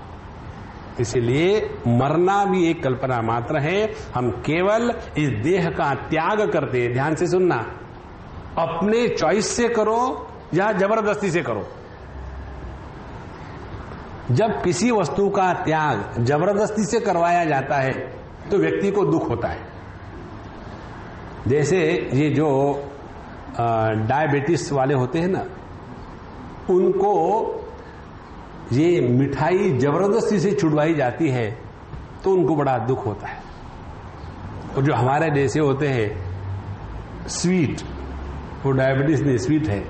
इसलिए मरना भी एक कल्पना मात्र है। हम केवल इस देह का त्याग करते हैं। ध्यान से सुनना, अपने चॉइस से करो या जबरदस्ती से करो। जब किसी वस्तु का त्याग जबरदस्ती से करवाया जाता है तो व्यक्ति को दुख होता है। जैसे ये जो डायबिटीज वाले होते हैं ना, उनको ये मिठाई जबरदस्ती से छुड़वाई जाती है तो उनको बड़ा दुख होता है। और जो हमारे जैसे होते हैं स्वीट, वो डायबिटीज नहीं स्वीट है,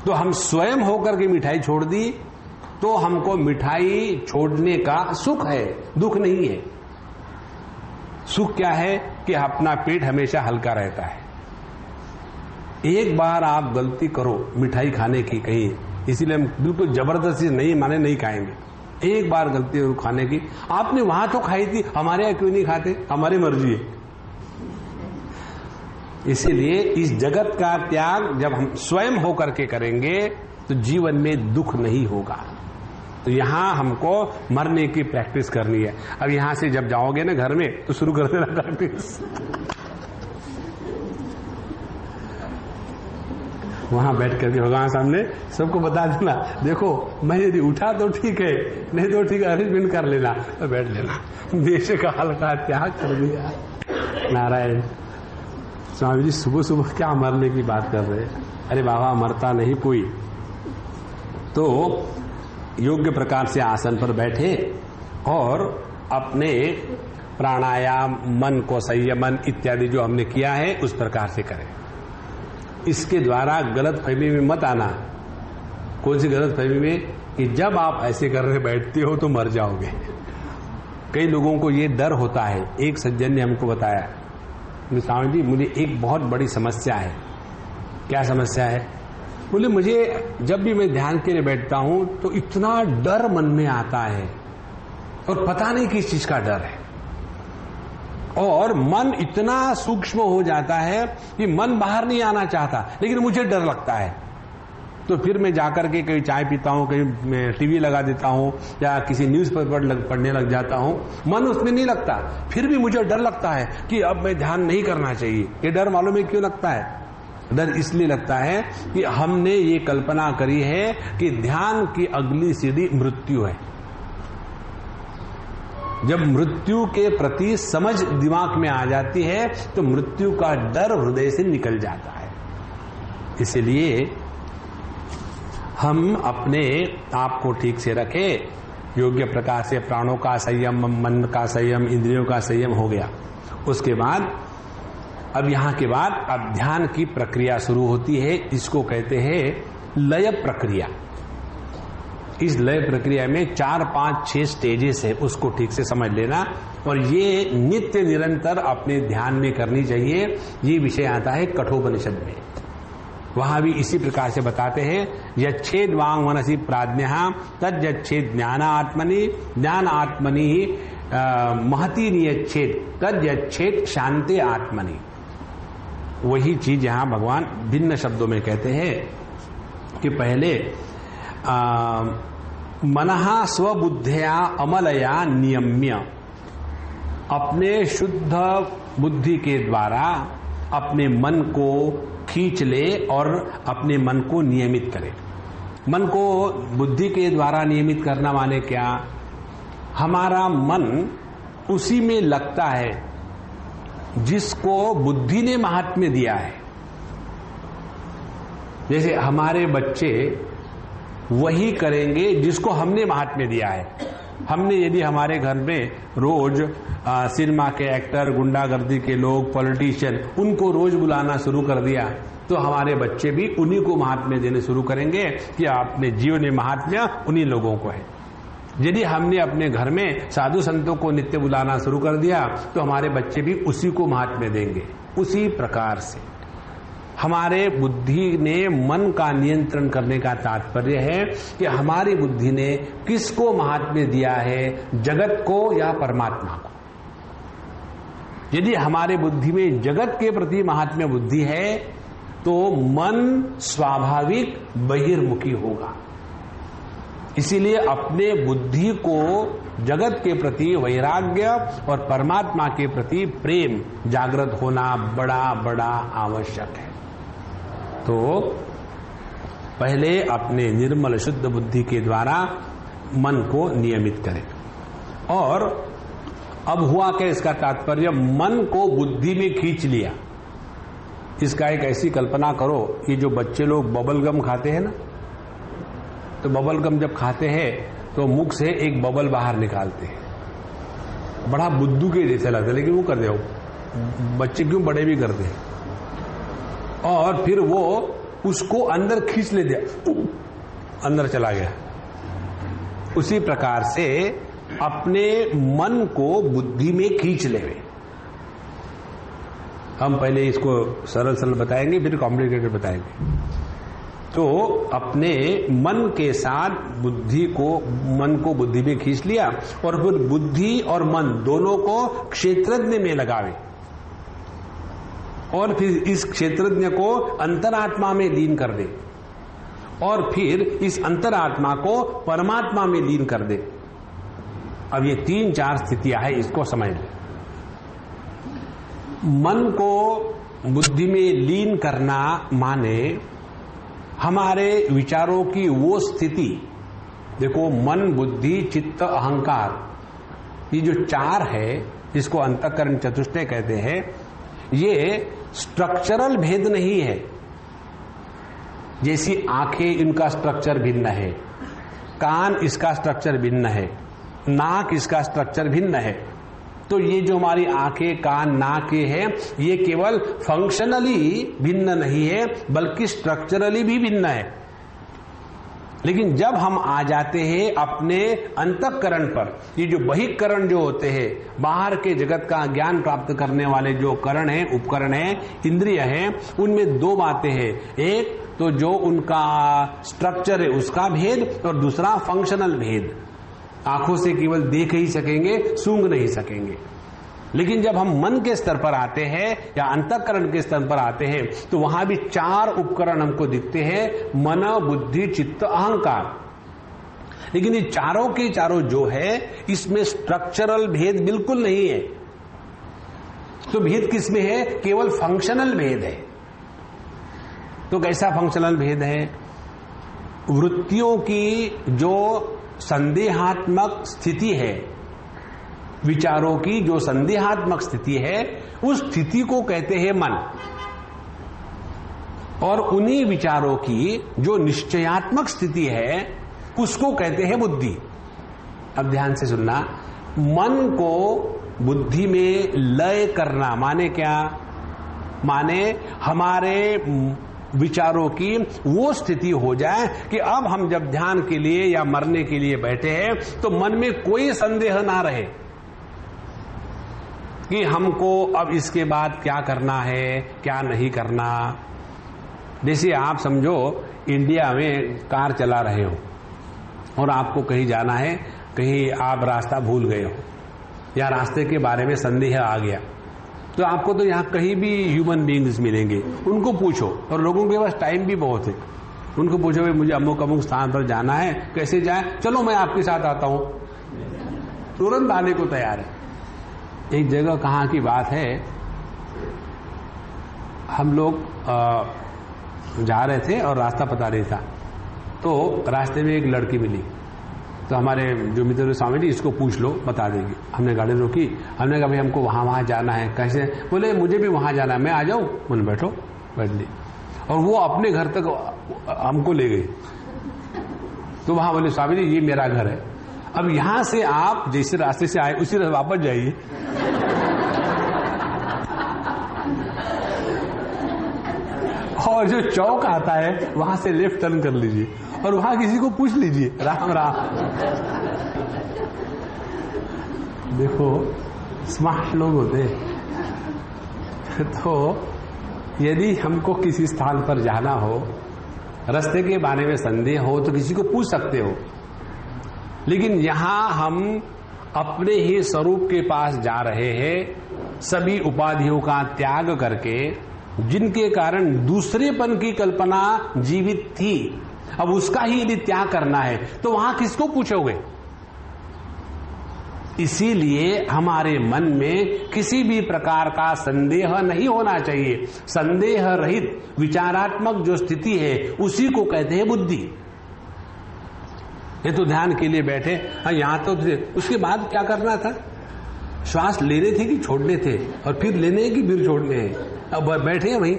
तो हम स्वयं होकर के मिठाई छोड़ दी तो हमको मिठाई छोड़ने का सुख है, दुख नहीं है। सुख क्या है कि अपना पेट हमेशा हल्का रहता है। एक बार आप गलती करो मिठाई खाने की कहीं, इसीलिए हम बिल्कुल जबरदस्ती नहीं माने नहीं खाएंगे। एक बार गलती खाने की, आपने वहां तो खाई थी, हमारे यहाँ क्यों नहीं खाते? हमारी मर्जी है। इसीलिए इस जगत का त्याग जब हम स्वयं होकर के करेंगे तो जीवन में दुख नहीं होगा। तो यहां हमको मरने की प्रैक्टिस करनी है। अब यहां से जब जाओगे ना घर में तो शुरू कर देना प्रैक्टिस। वहां बैठ करके भगवान सामने सबको बता देना, देखो मैं यदि उठा तो ठीक है, नहीं तो ठीक है, अरेंजमेंट कर लेना, तो बैठ लेना। देश का हल्का त्याग कर दिया। नारायण स्वामी जी सुबह सुबह क्या मरने की बात कर रहे हैं? अरे बाबा मरता नहीं कोई। तो योग्य प्रकार से आसन पर बैठे और अपने प्राणायाम, मन को संयमन इत्यादि जो हमने किया है उस प्रकार से करें। इसके द्वारा गलत फहमी में मत आना। कौन सी गलत फहमी में? कि जब आप ऐसे करने बैठते हो तो मर जाओगे। कई लोगों को ये डर होता है। एक सज्जन ने हमको बताया, स्वामी जी मुझे एक बहुत बड़ी समस्या है। क्या समस्या है? बोले मुझे जब भी मैं ध्यान के लिए बैठता हूं तो इतना डर मन में आता है और पता नहीं किस चीज का डर है, और मन इतना सूक्ष्म हो जाता है कि मन बाहर नहीं आना चाहता, लेकिन मुझे डर लगता है। तो फिर मैं जाकर के कहीं चाय पीता हूं, कहीं मैं टीवी लगा देता हूं या किसी न्यूज़पेपर पढ़ने लग जाता हूं, मन उसमें नहीं लगता। फिर भी मुझे डर लगता है कि अब मैं ध्यान नहीं करना चाहिए। ये डर मालूम है क्यों लगता है? डर इसलिए लगता है कि हमने ये कल्पना करी है कि ध्यान की अगली सीढ़ी मृत्यु है। जब मृत्यु के प्रति समझ दिमाग में आ जाती है तो मृत्यु का डर हृदय से निकल जाता है। इसलिए हम अपने आप को ठीक से रखें, योग्य प्रकार से प्राणों का संयम, मन का संयम, इंद्रियों का संयम हो गया। उसके बाद अब यहां के बाद अब ध्यान की प्रक्रिया शुरू होती है। इसको कहते हैं लय प्रक्रिया। इस लय प्रक्रिया में 4, 5, 6 स्टेजेस है, उसको ठीक से समझ लेना। और ये नित्य निरंतर अपने ध्यान में करनी चाहिए। ये विषय आता है कठोपनिषद में, वहां भी इसी प्रकार से बताते हैं, यच्छेद वांग मनसी प्राज्ञः तज्जच्छेद ज्ञानात्मनि, ज्ञानात्मनि महति नियच्छेद तज्जच्छेद शांति आत्मनि। वही चीज यहां भगवान भिन्न शब्दों में कहते हैं कि पहले मनहा स्वबुद्ध्या अमलया नियम्य, अपने शुद्ध बुद्धि के द्वारा अपने मन को खींच ले और अपने मन को नियमित करे। मन को बुद्धि के द्वारा नियमित करना माने क्या? हमारा मन उसी में लगता है जिसको बुद्धि ने महात्म्य दिया है। जैसे हमारे बच्चे वही करेंगे जिसको हमने महात्म्य दिया है। हमने यदि हमारे घर में रोज सिनेमा के एक्टर, गुंडागर्दी के लोग, पॉलिटिशियन, उनको रोज बुलाना शुरू कर दिया तो हमारे बच्चे भी उन्हीं को महात्म्य देने शुरू करेंगे कि अपने जीवन में महात्म्य उन्हीं लोगों को है। यदि हमने अपने घर में साधु संतों को नित्य बुलाना शुरू कर दिया तो हमारे बच्चे भी उसी को महात्म्य देंगे। उसी प्रकार से हमारे बुद्धि ने मन का नियंत्रण करने का तात्पर्य है कि हमारी बुद्धि ने किसको महात्म्य दिया है, जगत को या परमात्मा को। यदि हमारे बुद्धि में जगत के प्रति महात्म्य बुद्धि है तो मन स्वाभाविक बहिर्मुखी होगा। इसीलिए अपने बुद्धि को जगत के प्रति वैराग्य और परमात्मा के प्रति प्रेम जागृत होना बड़ा बड़ा आवश्यक है। तो पहले अपने निर्मल शुद्ध बुद्धि के द्वारा मन को नियमित करें। और अब हुआ क्या, इसका तात्पर्य मन को बुद्धि में खींच लिया। इसका एक ऐसी कल्पना करो, ये जो बच्चे लोग बबल गम खाते हैं ना, तो बबल गम जब खाते हैं तो मुख से एक बबल बाहर निकालते हैं। बड़ा बुद्धू के जैसे लगता है, लेकिन वो कर दे, बच्चे क्यों बड़े भी करते हैं। और फिर वो उसको अंदर खींच लेते, अंदर चला गया। उसी प्रकार से अपने मन को बुद्धि में खींच लेवे। हम पहले इसको सरल सरल बताएंगे, फिर कॉम्प्लिकेटेड बताएंगे। तो अपने मन के साथ मन को बुद्धि में खींच लिया और फिर बुद्धि और मन दोनों को क्षेत्रज्ञ में लगावे और फिर इस क्षेत्रज्ञ को अंतरात्मा में लीन कर दे और फिर इस अंतरात्मा को परमात्मा में लीन कर दे। अब ये 3-4 स्थितियां हैं, इसको समझ ले। मन को बुद्धि में लीन करना माने हमारे विचारों की वो स्थिति, देखो मन, बुद्धि, चित्त, अहंकार, ये जो 4 है जिसको अंतःकरण चतुष्टय कहते हैं, ये स्ट्रक्चरल भेद नहीं है। जैसी आंखें, इनका स्ट्रक्चर भिन्न है, कान इसका स्ट्रक्चर भिन्न है, नाक इसका स्ट्रक्चर भिन्न है। तो ये जो हमारी आंखें, कान, नाक है, ये केवल फंक्शनली भिन्न नहीं है बल्कि स्ट्रक्चरली भी भिन्न है। लेकिन जब हम आ जाते हैं अपने अंतःकरण पर, ये जो बहिःकरण जो होते हैं, बाहर के जगत का ज्ञान प्राप्त करने वाले जो करण है, उपकरण है, इंद्रिय है, उनमें 2 बातें हैं। एक तो जो उनका स्ट्रक्चर है उसका भेद और दूसरा फंक्शनल भेद। आंखों से केवल देख ही सकेंगे, सूंघ नहीं सकेंगे। लेकिन जब हम मन के स्तर पर आते हैं या अंतःकरण के स्तर पर आते हैं तो वहां भी 4 उपकरण हमको दिखते हैं, मन, बुद्धि, चित्त, अहंकार। लेकिन ये चारों के चारों जो है, इसमें स्ट्रक्चरल भेद बिल्कुल नहीं है। तो भेद किसमें है? केवल फंक्शनल भेद है। तो कैसा फंक्शनल भेद है? वृत्तियों की जो संदेहात्मक स्थिति है, विचारों की जो संदेहात्मक स्थिति है, उस स्थिति को कहते हैं मन। और उन्हीं विचारों की जो निश्चयात्मक स्थिति है उसको कहते हैं बुद्धि। अब ध्यान से सुनना, मन को बुद्धि में लय करना माने क्या? माने हमारे विचारों की वो स्थिति हो जाए कि अब हम जब ध्यान के लिए या मरने के लिए बैठे हैं तो मन में कोई संदेह ना रहे कि हमको अब इसके बाद क्या करना है, क्या नहीं करना। जैसे आप समझो इंडिया में कार चला रहे हो और आपको कहीं जाना है, कहीं आप रास्ता भूल गए हो या रास्ते के बारे में संदेह आ गया, तो आपको तो यहाँ कहीं भी ह्यूमन बीइंग्स मिलेंगे, उनको पूछो। और लोगों के पास टाइम भी बहुत है, उनको पूछो भाई मुझे अमुक अमुक स्थान पर जाना है, कैसे जाए? चलो मैं आपके साथ आता हूं, तुरंत आने को तैयार है। एक जगह कहाँ की बात है, हम लोग जा रहे थे और रास्ता पता नहीं था, तो रास्ते में एक लड़की मिली। तो हमारे जो मित्र स्वामी जी, इसको पूछ लो बता देगी। हमने गाड़ी रोकी, हमने कहा भाई हमको वहां जाना है। कैसे? बोले मुझे भी वहां जाना है, मैं आ जाऊं? बोले बैठो, बैठ ली। और वो अपने घर तक हमको ले गई। तो वहां बोले स्वामी जी ये मेरा घर है। अब यहां से आप जैसे रास्ते से आए उसी रास्ते वापस जाइए। और जो चौक आता है वहां से लेफ्ट टर्न कर लीजिए और वहां किसी को पूछ लीजिए राम राम। देखो स्मार्ट लोग होते। तो यदि हमको किसी स्थान पर जाना हो, रास्ते के बारे में संदेह हो तो किसी को पूछ सकते हो, लेकिन यहां हम अपने ही स्वरूप के पास जा रहे हैं, सभी उपाधियों का त्याग करके, जिनके कारण दूसरेपन की कल्पना जीवित थी, अब उसका ही यदि त्याग करना है तो वहां किसको पूछोगे? इसीलिए हमारे मन में किसी भी प्रकार का संदेह नहीं होना चाहिए। संदेह रहित विचारात्मक जो स्थिति है उसी को कहते हैं बुद्धि। ये तो ध्यान के लिए बैठे, हाँ यहां तो उसके बाद क्या करना था? श्वास लेने थे कि छोड़ने थे, और फिर लेने हैं कि फिर छोड़ने हैं। अब बैठे हैं वहीं,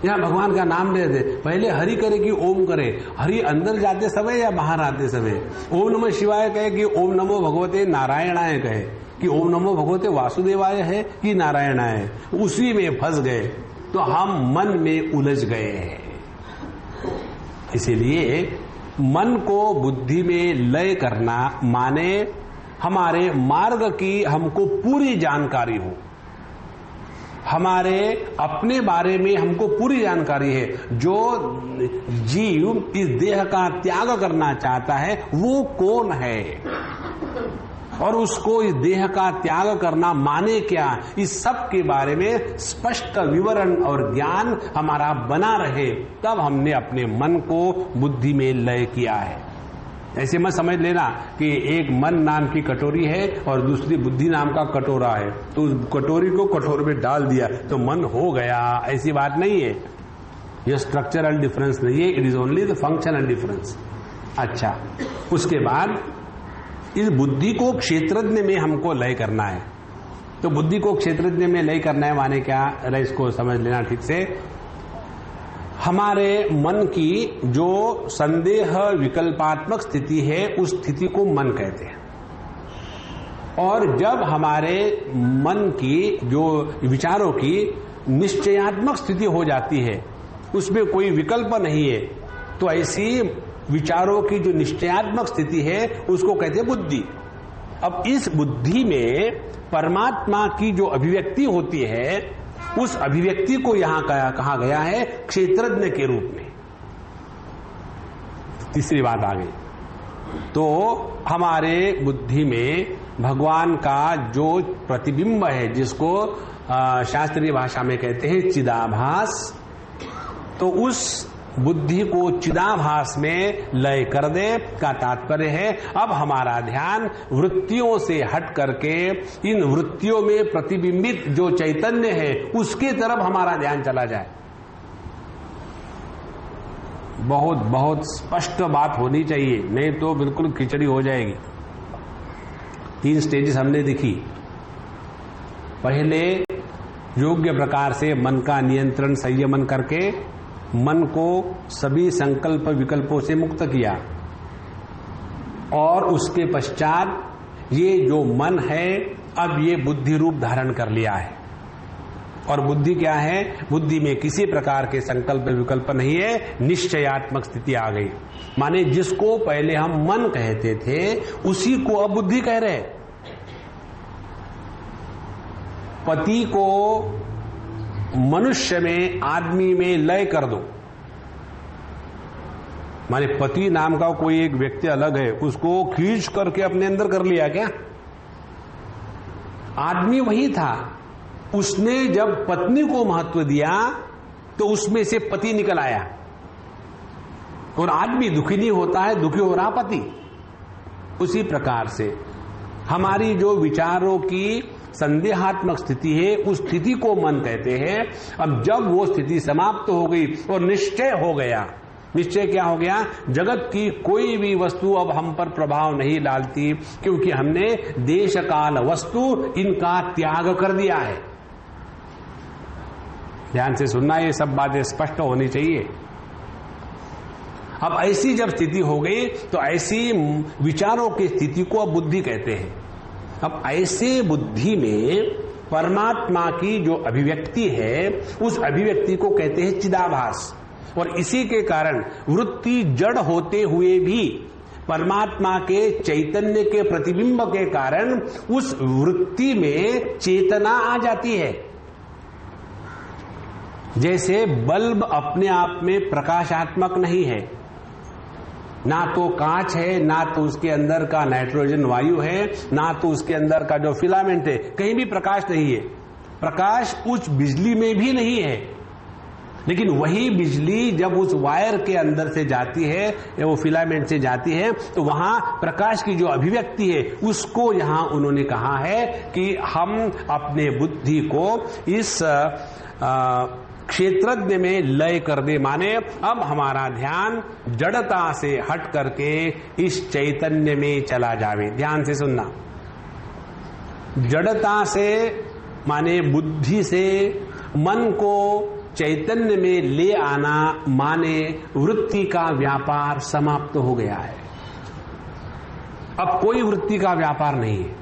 यहां भगवान का नाम ले दे, पहले हरि करे कि ओम करे। हरि अंदर जाते समय या बाहर आते समय? ओम नमः शिवाय कहे कि ओम नमो भगवते नारायणाय कहे, कि ओम नमो भगवते वासुदेवाय है कि नारायणाय? उसी में फंस गए तो हम मन में उलझ गए हैं। इसीलिए मन को बुद्धि में लय करना माने हमारे मार्ग की हमको पूरी जानकारी हो, हमारे अपने बारे में हमको पूरी जानकारी है। जो जीव इस देह का त्याग करना चाहता है वो कौन है, और उसको इस देह का त्याग करना माने क्या, इस सब के बारे में स्पष्ट विवरण और ज्ञान हमारा बना रहे, तब हमने अपने मन को बुद्धि में लय किया है। ऐसे मत समझ लेना कि एक मन नाम की कटोरी है और दूसरी बुद्धि नाम का कटोरा है, तो उस कटोरी को कटोरे में डाल दिया तो मन हो गया, ऐसी बात नहीं है। यह स्ट्रक्चरल डिफरेंस नहीं है, it is only the functional difference. अच्छा, उसके बाद इस बुद्धि को क्षेत्रज्ञ में हमको लय करना है। तो बुद्धि को क्षेत्रज्ञ में लय करना है माने क्या? इसको समझ लेना ठीक से। हमारे मन की जो संदेह विकल्पात्मक स्थिति है उस स्थिति को मन कहते हैं, और जब हमारे मन की जो विचारों की निश्चयात्मक स्थिति हो जाती है, उसमें कोई विकल्प नहीं है, तो ऐसी विचारों की जो निश्चयात्मक स्थिति है उसको कहते हैं बुद्धि। अब इस बुद्धि में परमात्मा की जो अभिव्यक्ति होती है उस अभिव्यक्ति को यहां कहा गया है क्षेत्रज्ञ के रूप में। तीसरी बात आ गई। तो हमारे बुद्धि में भगवान का जो प्रतिबिंब है, जिसको शास्त्रीय भाषा में कहते हैं चिदाभास, तो उस बुद्धि को चिदाभास में लय कर दे का तात्पर्य है अब हमारा ध्यान वृत्तियों से हट करके इन वृत्तियों में प्रतिबिंबित जो चैतन्य है उसके तरफ हमारा ध्यान चला जाए। बहुत बहुत स्पष्ट बात होनी चाहिए, नहीं तो बिल्कुल खिचड़ी हो जाएगी। 3 स्टेजेस हमने दिखी। पहले योग्य प्रकार से मन का नियंत्रण संयमन करके मन को सभी संकल्प विकल्पों से मुक्त किया, और उसके पश्चात ये जो मन है अब ये बुद्धि रूप धारण कर लिया है। और बुद्धि क्या है? बुद्धि में किसी प्रकार के संकल्प विकल्प नहीं है, निश्चयात्मक स्थिति आ गई। माने जिसको पहले हम मन कहते थे उसी को अब बुद्धि कह रहे। पति को मनुष्य में, आदमी में लय कर दो, माने पति नाम का कोई एक व्यक्ति अलग है, उसको खींच करके अपने अंदर कर लिया क्या? आदमी वही था, उसने जब पत्नी को महत्व दिया तो उसमें से पति निकल आया, और आदमी दुखी नहीं होता है, दुखी हो रहा पति। उसी प्रकार से हमारी जो विचारों की संदेहात्मक स्थिति है उस स्थिति को मन कहते हैं। अब जब वो स्थिति समाप्त हो गई और निश्चय हो गया, निश्चय क्या हो गया? जगत की कोई भी वस्तु अब हम पर प्रभाव नहीं डालती, क्योंकि हमने देश काल वस्तु इनका त्याग कर दिया है। ध्यान से सुनना, ये सब बातें स्पष्ट होनी चाहिए। अब ऐसी जब स्थिति हो गई तो ऐसी विचारों की स्थिति को अब बुद्धि कहते हैं। अब ऐसे बुद्धि में परमात्मा की जो अभिव्यक्ति है उस अभिव्यक्ति को कहते हैं चिदाभास। और इसी के कारण वृत्ति जड़ होते हुए भी परमात्मा के चैतन्य के प्रतिबिंब के कारण उस वृत्ति में चेतना आ जाती है। जैसे बल्ब अपने आप में प्रकाशात्मक नहीं है, ना तो कांच है, ना तो उसके अंदर का नाइट्रोजन वायु है, ना तो उसके अंदर का जो फिलामेंट है, कहीं भी प्रकाश नहीं है। प्रकाश उस बिजली में भी नहीं है, लेकिन वही बिजली जब उस वायर के अंदर से जाती है या वो फिलामेंट से जाती है तो वहां प्रकाश की जो अभिव्यक्ति है उसको यहां उन्होंने कहा है कि हम अपने बुद्धि को इस क्षेत्रज्ञ में लय कर दे। माने अब हमारा ध्यान जड़ता से हट करके इस चैतन्य में चला जावे। ध्यान से सुनना, जड़ता से माने बुद्धि से मन को चैतन्य में ले आना, माने वृत्ति का व्यापार समाप्त हो गया है। अब कोई वृत्ति का व्यापार नहीं है,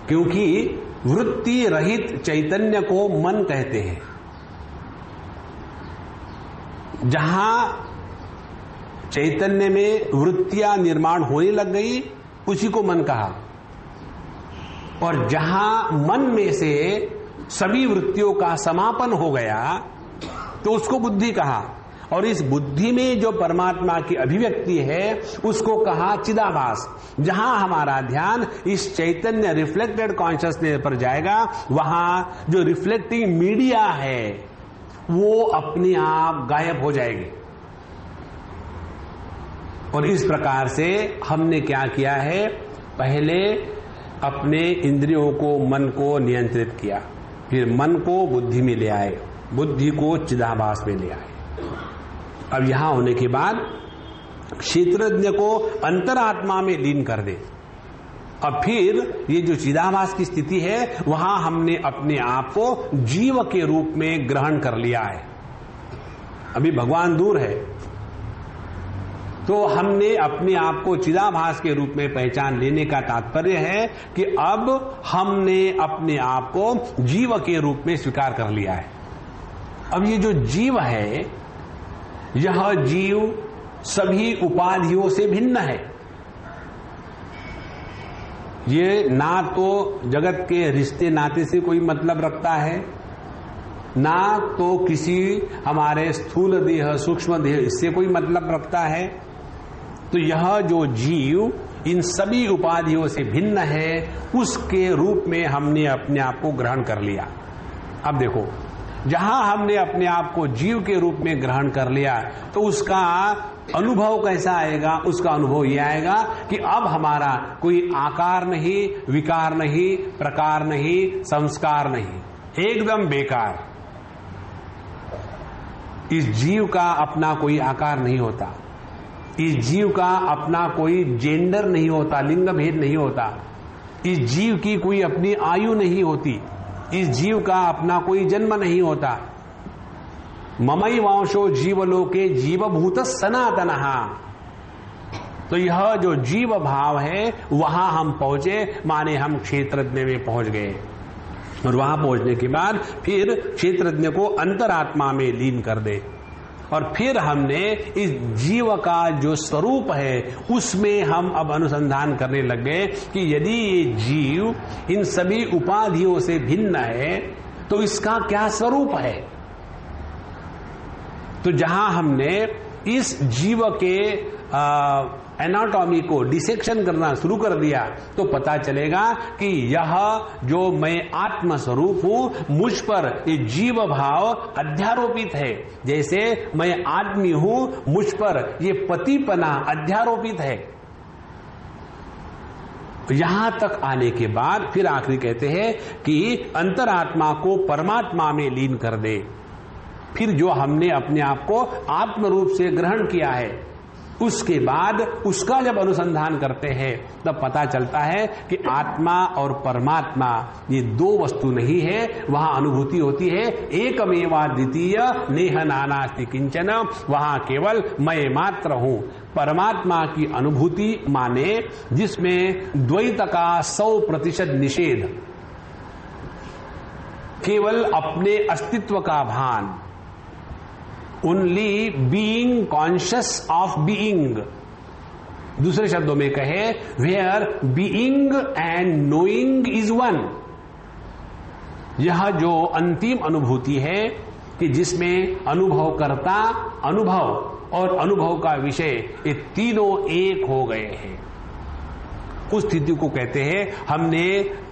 क्योंकि वृत्ति रहित चैतन्य को मन कहते हैं। जहां चैतन्य में वृत्तियां निर्माण होने लग गई उसी को मन कहा, और जहां मन में से सभी वृत्तियों का समापन हो गया तो उसको बुद्धि कहा। और इस बुद्धि में जो परमात्मा की अभिव्यक्ति है उसको कहा चिदाभास। जहां हमारा ध्यान इस चैतन्य रिफ्लेक्टेड कॉन्शियसनेस पर जाएगा वहां जो रिफ्लेक्टिंग मीडिया है वो अपने आप गायब हो जाएगी। और इस प्रकार से हमने क्या किया है, पहले अपने इंद्रियों को, मन को नियंत्रित किया, फिर मन को बुद्धि में ले आए, बुद्धि को चिदाभास में ले आए। अब यहां होने के बाद क्षेत्रज्ञ को अंतरात्मा में लीन कर दे। अब फिर ये जो चिदाभास की स्थिति है वहां हमने अपने आप को जीव के रूप में ग्रहण कर लिया है। अभी भगवान दूर है तो हमने अपने आप को चिदाभास के रूप में पहचान लेने का तात्पर्य है कि अब हमने अपने आप को जीव के रूप में स्वीकार कर लिया है। अब ये जो जीव है, यह जीव सभी उपाधियों से भिन्न है। ये ना तो जगत के रिश्ते नाते से कोई मतलब रखता है, ना तो किसी हमारे स्थूल देह, सूक्ष्म देह, इससे कोई मतलब रखता है। तो यह जो जीव इन सभी उपाधियों से भिन्न है, उसके रूप में हमने अपने आप को ग्रहण कर लिया। अब देखो, जहां हमने अपने आप को जीव के रूप में ग्रहण कर लिया तो उसका अनुभव कैसा आएगा? उसका अनुभव यह आएगा कि अब हमारा कोई आकार नहीं, विकार नहीं, प्रकार नहीं, संस्कार नहीं, एकदम बेकार। इस जीव का अपना कोई आकार नहीं होता, इस जीव का अपना कोई जेंडर नहीं होता, लिंग भेद नहीं होता, इस जीव की कोई अपनी आयु नहीं होती, इस जीव का अपना कोई जन्म नहीं होता। ममई वांशो जीवलोके जीवभूत सनातनः। तो यह जो जीव भाव है वहां हम पहुंचे, माने हम क्षेत्रज्ञ में पहुंच गए। और वहां पहुंचने के बाद फिर क्षेत्रज्ञ को अंतरात्मा में लीन कर दे। और फिर हमने इस जीव का जो स्वरूप है उसमें हम अब अनुसंधान करने लग गए कि यदि ये जीव इन सभी उपाधियों से भिन्न है तो इसका क्या स्वरूप है। तो जहां हमने इस जीव के एनाटॉमी को डिसेक्शन करना शुरू कर दिया तो पता चलेगा कि यह जो मैं आत्म स्वरूप हूं, मुझ पर ये जीव भाव अध्यारोपित है। जैसे मैं आदमी हूं, मुझ पर ये पतिपना अध्यारोपित है। यहां तक आने के बाद फिर आखिरी कहते हैं कि अंतरात्मा को परमात्मा में लीन कर दे। फिर जो हमने अपने आप को आत्म रूप से ग्रहण किया है उसके बाद उसका जब अनुसंधान करते हैं तब पता चलता है कि आत्मा और परमात्मा ये दो वस्तु नहीं है, वहां अनुभूति होती है एकमेवा द्वितीय नेह नानास्ति किंचन, वहां केवल मैं मात्र हूं। परमात्मा की अनुभूति माने जिसमें द्वैत का 100% निषेध, केवल अपने अस्तित्व का भान, only being conscious of being. दूसरे शब्दों में कहे, where being and knowing is one. यह जो अंतिम अनुभूति है कि जिसमें अनुभव करता, अनुभव और अनुभव का विषय ये तीनों एक हो गए हैं, उस स्थिति को कहते हैं हमने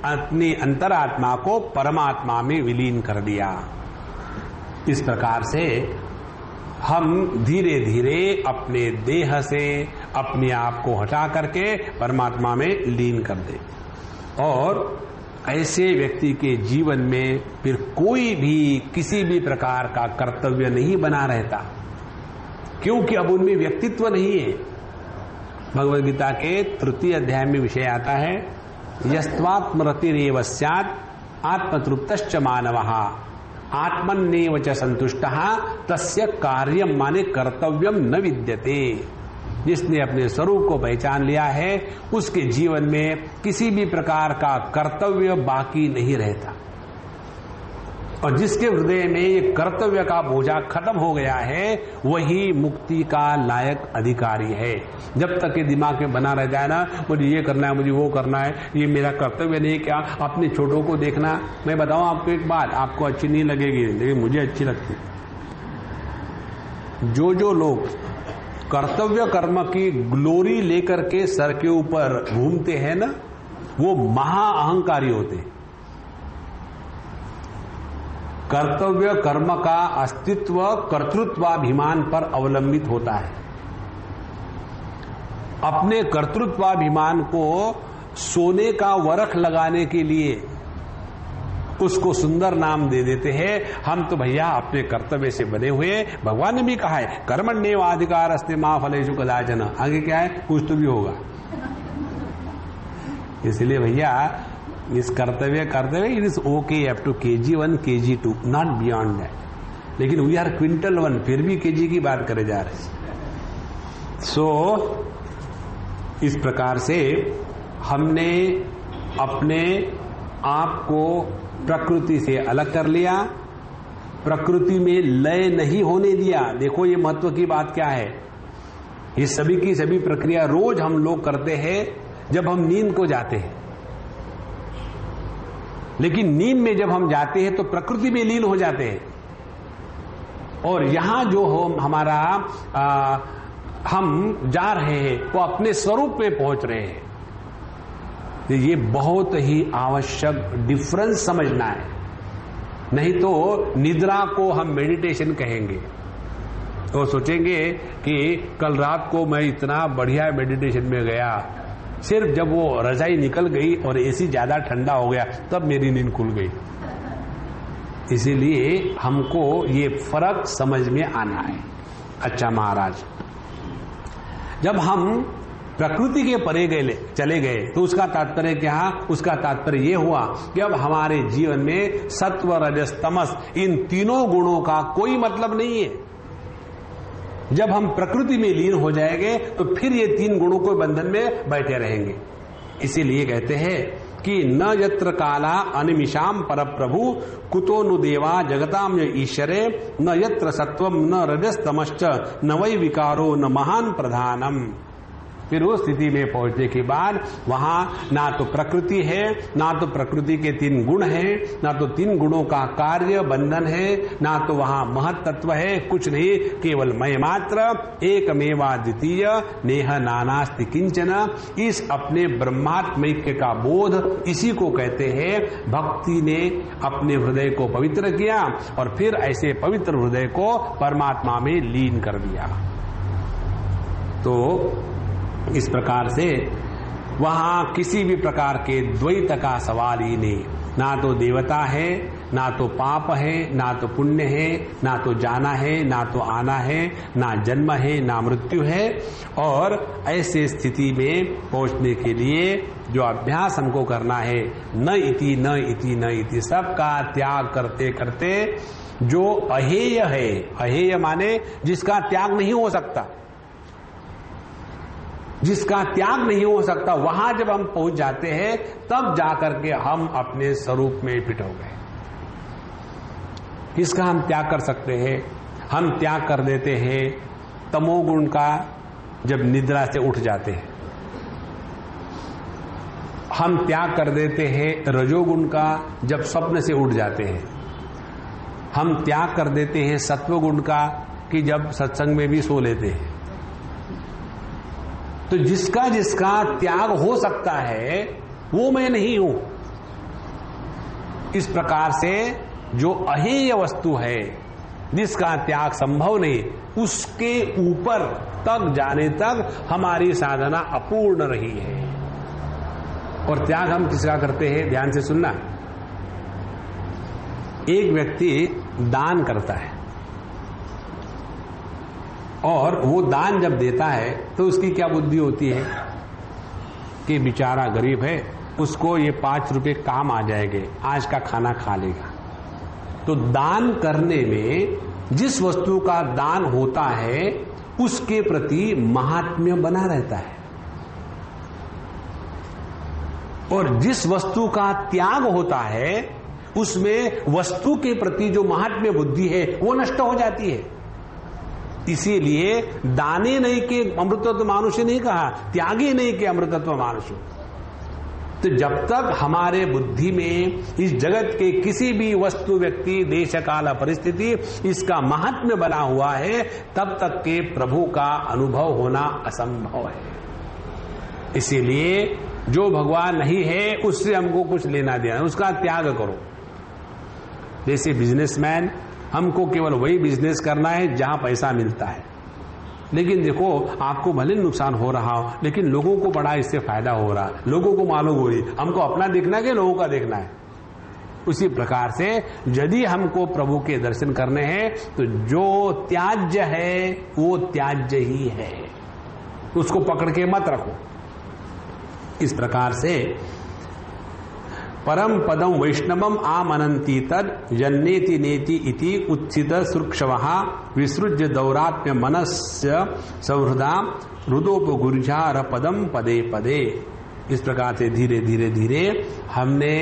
अपनी अंतरात्मा को परमात्मा में विलीन कर दिया। इस प्रकार से हम धीरे धीरे अपने देह से अपने आप को हटा करके परमात्मा में लीन कर दे, और ऐसे व्यक्ति के जीवन में फिर कोई भी किसी भी प्रकार का कर्तव्य नहीं बना रहता, क्योंकि अब उनमें व्यक्तित्व नहीं है। भगवद गीता के 3 अध्याय में विषय आता है, यस्त्वात्मरतिरेव स्यात् आत्मतृप्तश्च मानवः आत्मन्नेव च संतुष्टः तस्य कार्यम माने कर्तव्यम न विद्यते। जिसने अपने स्वरूप को पहचान लिया है उसके जीवन में किसी भी प्रकार का कर्तव्य बाकी नहीं रहता, और जिसके हृदय में ये कर्तव्य का बोझा खत्म हो गया है वही मुक्ति का लायक अधिकारी है। जब तक ये दिमाग में बना रह जाए ना, मुझे ये करना है, मुझे वो करना है, ये मेरा कर्तव्य नहीं, क्या अपने छोटों को देखना। मैं बताऊं आपको एक बात, आपको अच्छी नहीं लगेगी लेकिन मुझे अच्छी लगती। जो लोग कर्तव्य कर्म की ग्लोरी लेकर के सर के ऊपर घूमते हैं ना, वो महा अहंकारी होते हैं। कर्तव्य कर्म का अस्तित्व कर्तृत्वाभिमान पर अवलंबित होता है। अपने कर्तृत्वाभिमान को सोने का वरख लगाने के लिए उसको सुंदर नाम दे देते हैं। हम तो भैया अपने कर्तव्य से बने हुए, भगवान ने भी कहा है कर्मण्येवाधिकारस्ते मा फलेषु कदाचन। आगे क्या है, कुछ तो भी होगा। इसलिए भैया इस कर्तव्य it is okay up to KG1 KG2 not beyond that, लेकिन वी आर क्विंटल 1 फिर भी KG की बात करे जा रहे हैं। सो इस प्रकार से हमने अपने आप को प्रकृति से अलग कर लिया, प्रकृति में लय नहीं होने दिया। देखो ये महत्व की बात क्या है, ये सभी की सभी प्रक्रिया रोज हम लोग करते हैं जब हम नींद को जाते हैं, लेकिन नींद में जब हम जाते हैं तो प्रकृति में लीन हो जाते हैं, और यहां जो हमारा हम जा रहे हैं वो अपने स्वरूप में पहुंच रहे हैं। ये बहुत ही आवश्यक डिफरेंस समझना है, नहीं तो निद्रा को हम मेडिटेशन कहेंगे तो सोचेंगे कि कल रात को मैं इतना बढ़िया मेडिटेशन में गया, सिर्फ जब वो रजाई निकल गई और एसी ज्यादा ठंडा हो गया तब मेरी नींद खुल गई। इसीलिए हमको ये फर्क समझ में आना है। अच्छा महाराज, जब हम प्रकृति के परे चले गए तो उसका तात्पर्य क्या? उसका तात्पर्य ये हुआ कि अब हमारे जीवन में सत्व रजस तमस इन तीनों गुणों का कोई मतलब नहीं है। जब हम प्रकृति में लीन हो जाएंगे तो फिर ये 3 गुणों को बंधन में बैठे रहेंगे। इसीलिए कहते हैं कि न यत्र काला अनिमिषाम पर प्रभु कुतो नु देवा जगताम ईश्वरे न यत्र सत्वम न रजस्तमश्च न वै विकारो न महान प्रधानम। फिर उस स्थिति में पहुंचने के बाद वहां ना तो प्रकृति है, ना तो प्रकृति के 3 गुण हैं, ना तो 3 गुणों का कार्य बंधन है, ना तो वहां महत तत्व है, कुछ नहीं, केवल मैं मात्र एकमेवा द्वितीय नेह नानास्ति किंचन। इस अपने ब्रह्मात्मैक्य का बोध, इसी को कहते हैं भक्ति ने अपने हृदय को पवित्र किया और फिर ऐसे पवित्र हृदय को परमात्मा में लीन कर दिया। तो इस प्रकार से वहां किसी भी प्रकार के द्वैत का सवाल ही नहीं, ना तो देवता है, ना तो पाप है, ना तो पुण्य है, ना तो जाना है, ना तो आना है, ना जन्म है, ना मृत्यु है। और ऐसे स्थिति में पहुंचने के लिए जो अभ्यास हमको करना है, न इति न इति न इति, सबका त्याग करते करते जो अहेय है, अहेय माने जिसका त्याग नहीं हो सकता, जिसका त्याग नहीं हो सकता, वहां जब हम पहुंच जाते हैं तब जाकर के हम अपने स्वरूप में फिट हो गए। किसका हम त्याग कर सकते हैं? हम त्याग कर देते हैं तमोगुण का जब निद्रा से उठ जाते हैं, हम त्याग कर देते हैं रजोगुण का जब स्वप्न से उठ जाते हैं, हम त्याग कर देते हैं सत्वगुण का कि जब सत्संग में भी सो लेते हैं। तो जिसका जिसका त्याग हो सकता है वो मैं नहीं हूं। इस प्रकार से जो अहेय वस्तु है, जिसका त्याग संभव नहीं, उसके ऊपर तक जाने तक हमारी साधना अपूर्ण रही है। और त्याग हम किसका करते हैं? ध्यान से सुनना। एक व्यक्ति दान करता है और वो दान जब देता है तो उसकी क्या बुद्धि होती है कि बेचारा गरीब है, उसको ये 5 रुपए काम आ जाएंगे, आज का खाना खा लेगा। तो दान करने में जिस वस्तु का दान होता है उसके प्रति महात्म्य बना रहता है, और जिस वस्तु का त्याग होता है उसमें वस्तु के प्रति जो महात्म्य बुद्धि है वो नष्ट हो जाती है। इसीलिए दाने नहीं के अमृतत्व मानुष्य नहीं कहा, त्यागे नहीं के अमृतत्व मानुष्य। तो जब तक हमारे बुद्धि में इस जगत के किसी भी वस्तु, व्यक्ति, देश, काल, परिस्थिति इसका महात्म्य बना हुआ है, तब तक के प्रभु का अनुभव होना असंभव है। इसीलिए जो भगवान नहीं है उससे हमको कुछ लेना देना, उसका त्याग करो। जैसे बिजनेसमैन, हमको केवल वही बिजनेस करना है जहां पैसा मिलता है, लेकिन देखो आपको भले नुकसान हो रहा हो लेकिन लोगों को बड़ा इससे फायदा हो रहा, लोगों को मालूम हो रही, हमको अपना देखना है कि लोगों का देखना है। उसी प्रकार से यदि हमको प्रभु के दर्शन करने हैं तो जो त्याज्य है वो त्याज्य ही है, उसको पकड़ के मत रखो। इस प्रकार से परम पदम वैष्णवम आमनंती तद जन्नेति नेति इति उत्थित सुक्षवः विसृज्य दौरात्म्य मनस्य सौहृदा रुदोपगुर्जार पदम पदे पदे। इस प्रकार से धीरे धीरे धीरे हमने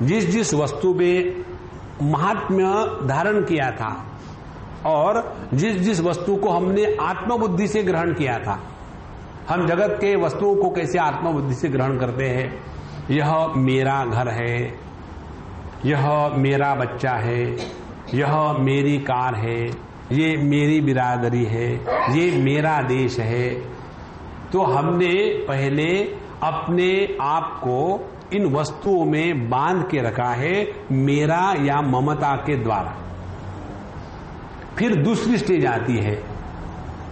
जिस जिस वस्तु में महात्म्य धारण किया था और जिस जिस वस्तु को हमने आत्मबुद्धि से ग्रहण किया था, हम जगत के वस्तुओं को कैसे आत्मबुद्धि से ग्रहण करते हैं? यह मेरा घर है, यह मेरा बच्चा है, यह मेरी कार है, ये मेरी बिरादरी है, ये मेरा देश है। तो हमने पहले अपने आप को इन वस्तुओं में बांध के रखा है मेरा या ममता के द्वारा। फिर दूसरी स्टेज आती है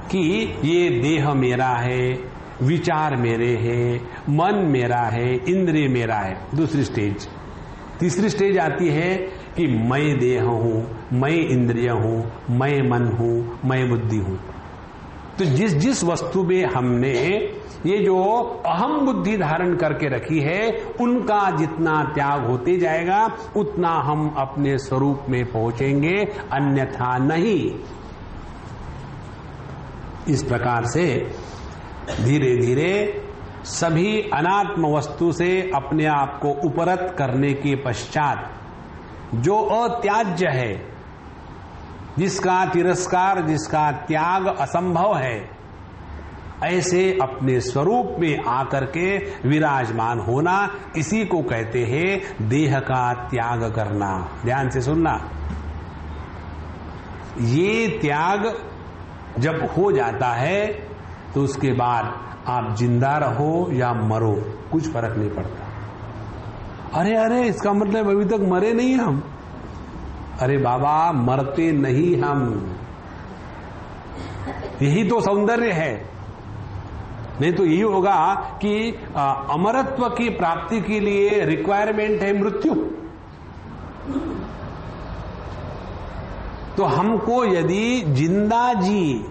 कि ये देह मेरा है, विचार मेरे हैं, मन मेरा है, इंद्रिय मेरा है, दूसरी स्टेज। तीसरी स्टेज आती है कि मैं देह हूं, मैं इंद्रिय हूं, मैं मन हूं, मैं बुद्धि हूं। तो जिस जिस वस्तु में हमने ये जो अहम बुद्धि धारण करके रखी है उनका जितना त्याग होते जाएगा उतना हम अपने स्वरूप में पहुंचेंगे, अन्यथा नहीं। इस प्रकार से धीरे धीरे सभी अनात्म वस्तु से अपने आप को उपरत करने के पश्चात जो अत्याज्य है, जिसका तिरस्कार, जिसका त्याग असंभव है, ऐसे अपने स्वरूप में आकर के विराजमान होना, इसी को कहते हैं देह का त्याग करना। ध्यान से सुनना, ये त्याग जब हो जाता है तो उसके बाद आप जिंदा रहो या मरो कुछ फर्क नहीं पड़ता। अरे अरे इसका मतलब अभी तक मरे नहीं हम। अरे बाबा मरते नहीं हम, यही तो सौंदर्य है। नहीं तो यही होगा कि अमरत्व की प्राप्ति के लिए रिक्वायरमेंट है मृत्यु। तो हमको यदि जिंदा जी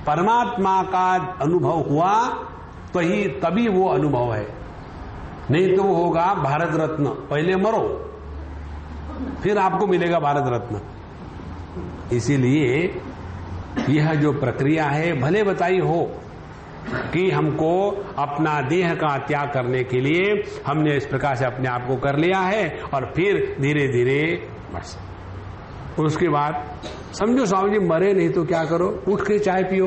परमात्मा का अनुभव हुआ तो ही तभी वो अनुभव है, नहीं तो वो होगा भारत रत्न। पहले मरो फिर आपको मिलेगा भारत रत्न। इसीलिए यह जो प्रक्रिया है भले बताई हो कि हमको अपना देह का त्याग करने के लिए हमने इस प्रकार से अपने आप को कर लिया है, और फिर धीरे धीरे बस उसके बाद समझो स्वामी जी मरे नहीं तो क्या करो, उठ के चाय पियो,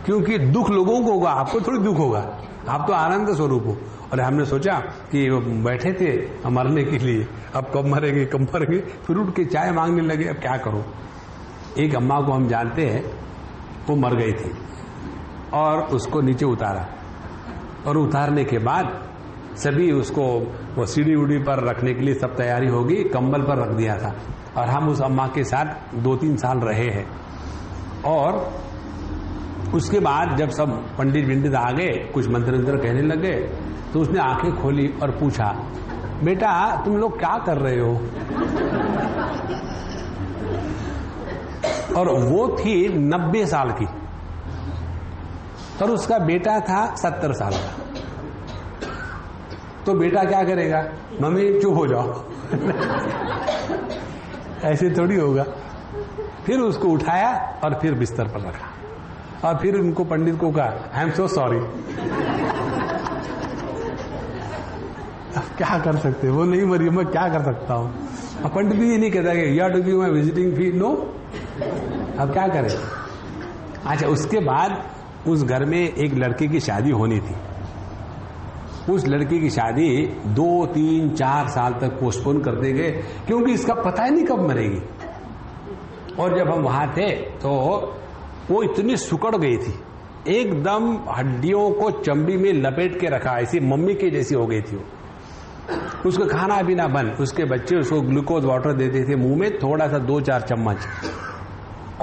क्योंकि दुख लोगों को होगा, आपको थोड़ी दुख होगा, आप तो आनंद स्वरूप हो। और हमने सोचा कि वो बैठे थे मरने के लिए, अब कब मरेंगे कब मरेंगे, फिर उठ के चाय मांगने लगे, अब क्या करो। एक अम्मा को हम जानते हैं, वो मर गई थी और उसको नीचे उतारा, और उतारने के बाद सभी उसको वो सीढ़ी उड़ी पर रखने के लिए सब तैयारी होगी, कंबल पर रख दिया था, और हम उस अम्मा के साथ 2-3 साल रहे हैं। और उसके बाद जब सब पंडित आ गए, कुछ मंत्र कहने लगे, तो उसने आंखें खोली और पूछा, बेटा तुम लोग क्या कर रहे हो? और वो थी 90 साल की और उसका बेटा था 70 साल का। तो बेटा क्या करेगा, मम्मी चुप हो जाओ ऐसे थोड़ी होगा। फिर उसको उठाया और फिर बिस्तर पर रखा, और फिर उनको पंडित को कहा, आई एम सो सॉरी। क्या कर सकते, वो नहीं मरी, मैं क्या कर सकता हूं। पंडित भी ये नहीं कहता कि you are to give my visiting fee, no. अब क्या करें। अच्छा, उसके बाद उस घर में एक लड़के की शादी होनी थी। उस लड़की की शादी 2, 3, 4 साल तक पोस्टपोन करते गए, क्योंकि इसका पता ही नहीं कब मरेगी। और जब हम वहां थे तो वो इतनी सुकड़ गई थी, एकदम हड्डियों को चमड़ी में लपेट के रखा, ऐसी मम्मी की जैसी हो गई थी वो। उसका खाना पीना बंद, उसके बच्चे उसको ग्लूकोज वाटर देते थे मुंह में, थोड़ा सा 2-4 चम्मच,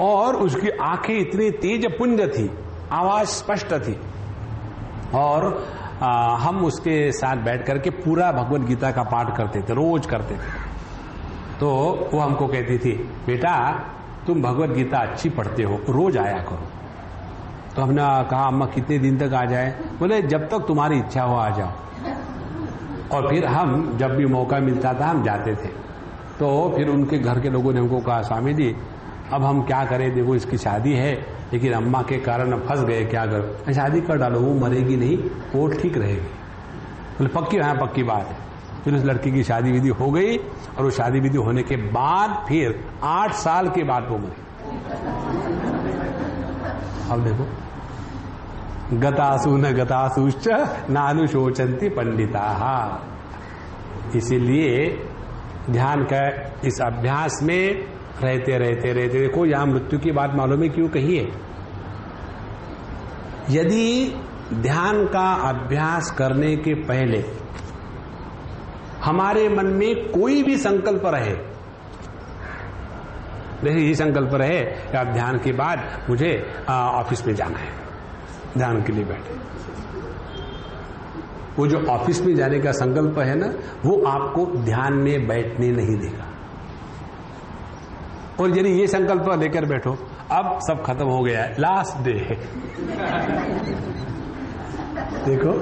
और उसकी आंखें इतनी तेज पुंज थी, आवाज स्पष्ट थी। और हम उसके साथ बैठ करके पूरा भगवत गीता का पाठ करते थे, रोज करते थे। तो वो हमको कहती थी, बेटा तुम भगवत गीता अच्छी पढ़ते हो, रोज आया करो। तो हमने कहा, अम्मा कितने दिन तक आ जाए? बोले जब तक तुम्हारी इच्छा हो आ जाओ। और फिर हम जब भी मौका मिलता था हम जाते थे। तो फिर उनके घर के लोगों ने हमको कहा, स्वामी जी अब हम क्या करें, देखो इसकी शादी है लेकिन अम्मा के कारण फंस गए, क्या करो? शादी कर डालो, वो मरेगी नहीं, वो ठीक रहेगी। बोले पक्की? हाँ पक्की बात है। फिर उस लड़की की शादी विधि हो गई, और वो शादी विधि होने के बाद फिर 8 साल के बाद वो मरी। अब देखो, गतासु न गतासुश्च नानुशोचन्ति पंडिताः। इसीलिए ध्यान का इस अभ्यास में रहते रहते रहते, देखो यहां मृत्यु की बात मालूम है क्यों कही है। यदि ध्यान का अभ्यास करने के पहले हमारे मन में कोई भी संकल्प रहे, देखिए ये संकल्प रहे कि अब ध्यान के बाद मुझे ऑफिस में जाना है, ध्यान के लिए बैठे, वो जो ऑफिस में जाने का संकल्प है ना, वो आपको ध्यान में बैठने नहीं देगा। और यदि ये संकल्प लेकर बैठो, अब सब खत्म हो गया है, लास्ट डे है, देखो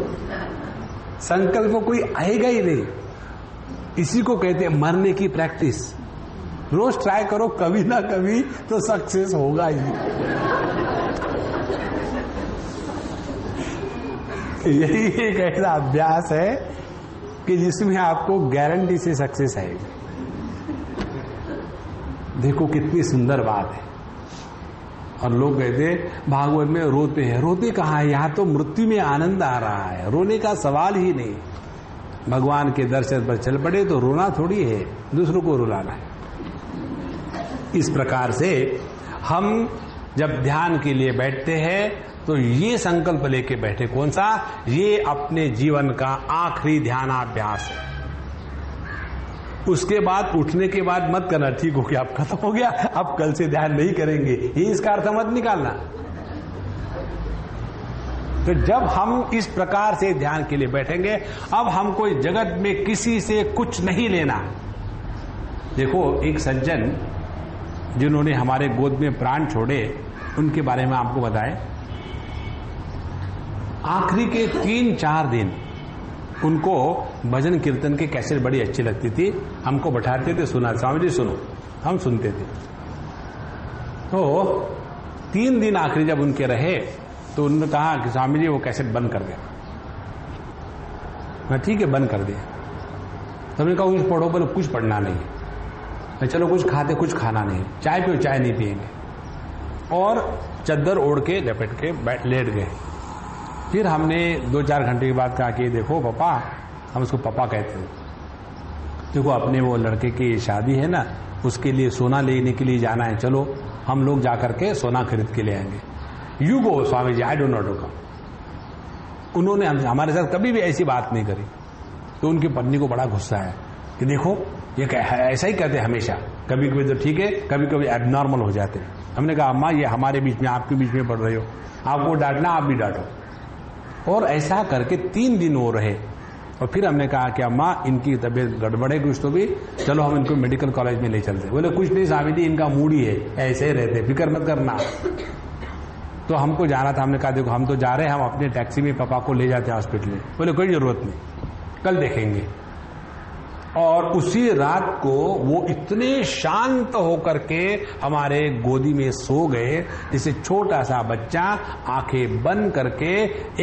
संकल्प कोई आएगा ही नहीं। इसी को कहते हैं मरने की प्रैक्टिस। रोज ट्राई करो, कभी ना कभी तो सक्सेस होगा ही। यही एक ऐसा अभ्यास है कि जिसमें आपको गारंटी से सक्सेस आएगी। देखो कितनी सुंदर बात है। और लोग कहते भागवत में रोते हैं, रोते कहाँ है? यहां तो मृत्यु में आनंद आ रहा है, रोने का सवाल ही नहीं। भगवान के दर्शन पर चल पड़े तो रोना थोड़ी है, दूसरों को रुलाना है। इस प्रकार से हम जब ध्यान के लिए बैठते हैं तो ये संकल्प लेके बैठे, कौन सा? ये अपने जीवन का आखिरी ध्यानाभ्यास है। उसके बाद उठने के बाद मत करना, ठीक हो गया अब खत्म हो गया, अब कल से ध्यान नहीं करेंगे, ये इसका अर्थ मत निकालना। तो जब हम इस प्रकार से ध्यान के लिए बैठेंगे, अब हमको इस जगत में किसी से कुछ नहीं लेना। देखो, एक सज्जन जिन्होंने हमारे गोद में प्राण छोड़े, उनके बारे में आपको बताएं। आखिरी के 3-4 दिन उनको भजन कीर्तन के कैसेट बड़ी अच्छी लगती थी, हमको बैठाते थे, सुना, स्वामी जी सुनो, हम सुनते थे। तो 3 दिन आखिरी जब उनके रहे तो उन्होंने कहा कि स्वामी जी वो कैसेट बंद कर दे। मैं ठीक है, बंद कर दिया। तो हमने कहा कुछ पढ़ो, बोले कुछ पढ़ना नहीं। मैं चलो कुछ खाते, कुछ खाना नहीं, चाय पियो, चाय नहीं पिएंगे, और चद्दर ओढ़ के लपेट के लेट गए। फिर हमने 2-4 घंटे के बाद कहा कि देखो पापा, हम उसको पापा कहते हैं, देखो अपने वो लड़के की शादी है ना, उसके लिए सोना लेने के लिए जाना है, चलो हम लोग जाकर के सोना खरीद के ले आएंगे। You go Swami ji, I don't not to come. उन्होंने हमारे साथ कभी भी ऐसी बात नहीं करी। तो उनकी पत्नी को बड़ा गुस्सा है कि देखो ये ऐसा ही कहते हैं हमेशा, कभी कभी तो ठीक है, कभी कभी एबनॉर्मल हो जाते हैं। हमने कहा अम्मा ये हमारे बीच में, आपके बीच में पड़ रहे हो, आपको डांटना, आप भी डांटो। और ऐसा करके 3 दिन वो रहे। और फिर हमने कहा कि अम्मा इनकी तबीयत गड़बड़ है कुछ, तो भी चलो हम इनको मेडिकल कॉलेज में ले चलते। बोले कुछ नहीं स्वामी जी, इनका मूड ही है, ऐसे ही रहते, फिक्र मत करना। तो हमको जाना था, हमने कहा देखो हम तो जा रहे हैं, हम अपने टैक्सी में पापा को ले जाते हैं हॉस्पिटल में। बोले कोई जरूरत नहीं, कल देखेंगे। और उसी रात को वो इतने शांत होकर के हमारे गोदी में सो गए, जैसे छोटा सा बच्चा, आंखें बंद करके,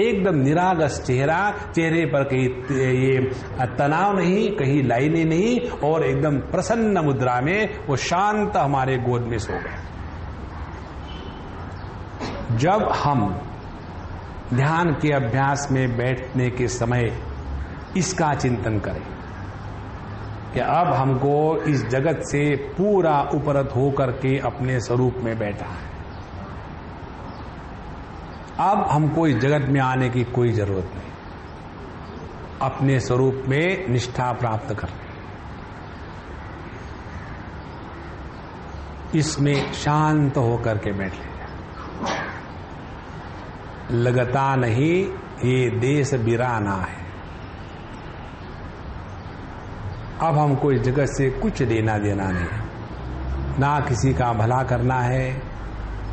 एकदम निरागस चेहरा, चेहरे पर कहीं ये तनाव नहीं, कहीं लाइनें नहीं, और एकदम प्रसन्न मुद्रा में वो शांत हमारे गोद में सो गए। जब हम ध्यान के अभ्यास में बैठने के समय इसका चिंतन करें कि अब हमको इस जगत से पूरा उपरत होकर के अपने स्वरूप में बैठा है, अब हमको इस जगत में आने की कोई जरूरत नहीं, अपने स्वरूप में निष्ठा प्राप्त करनी, इसमें शांत होकर के बैठ ले। लगता नहीं ये देश बिराना है। अब हमको इस जगत से कुछ लेना देना नहीं, ना किसी का भला करना है,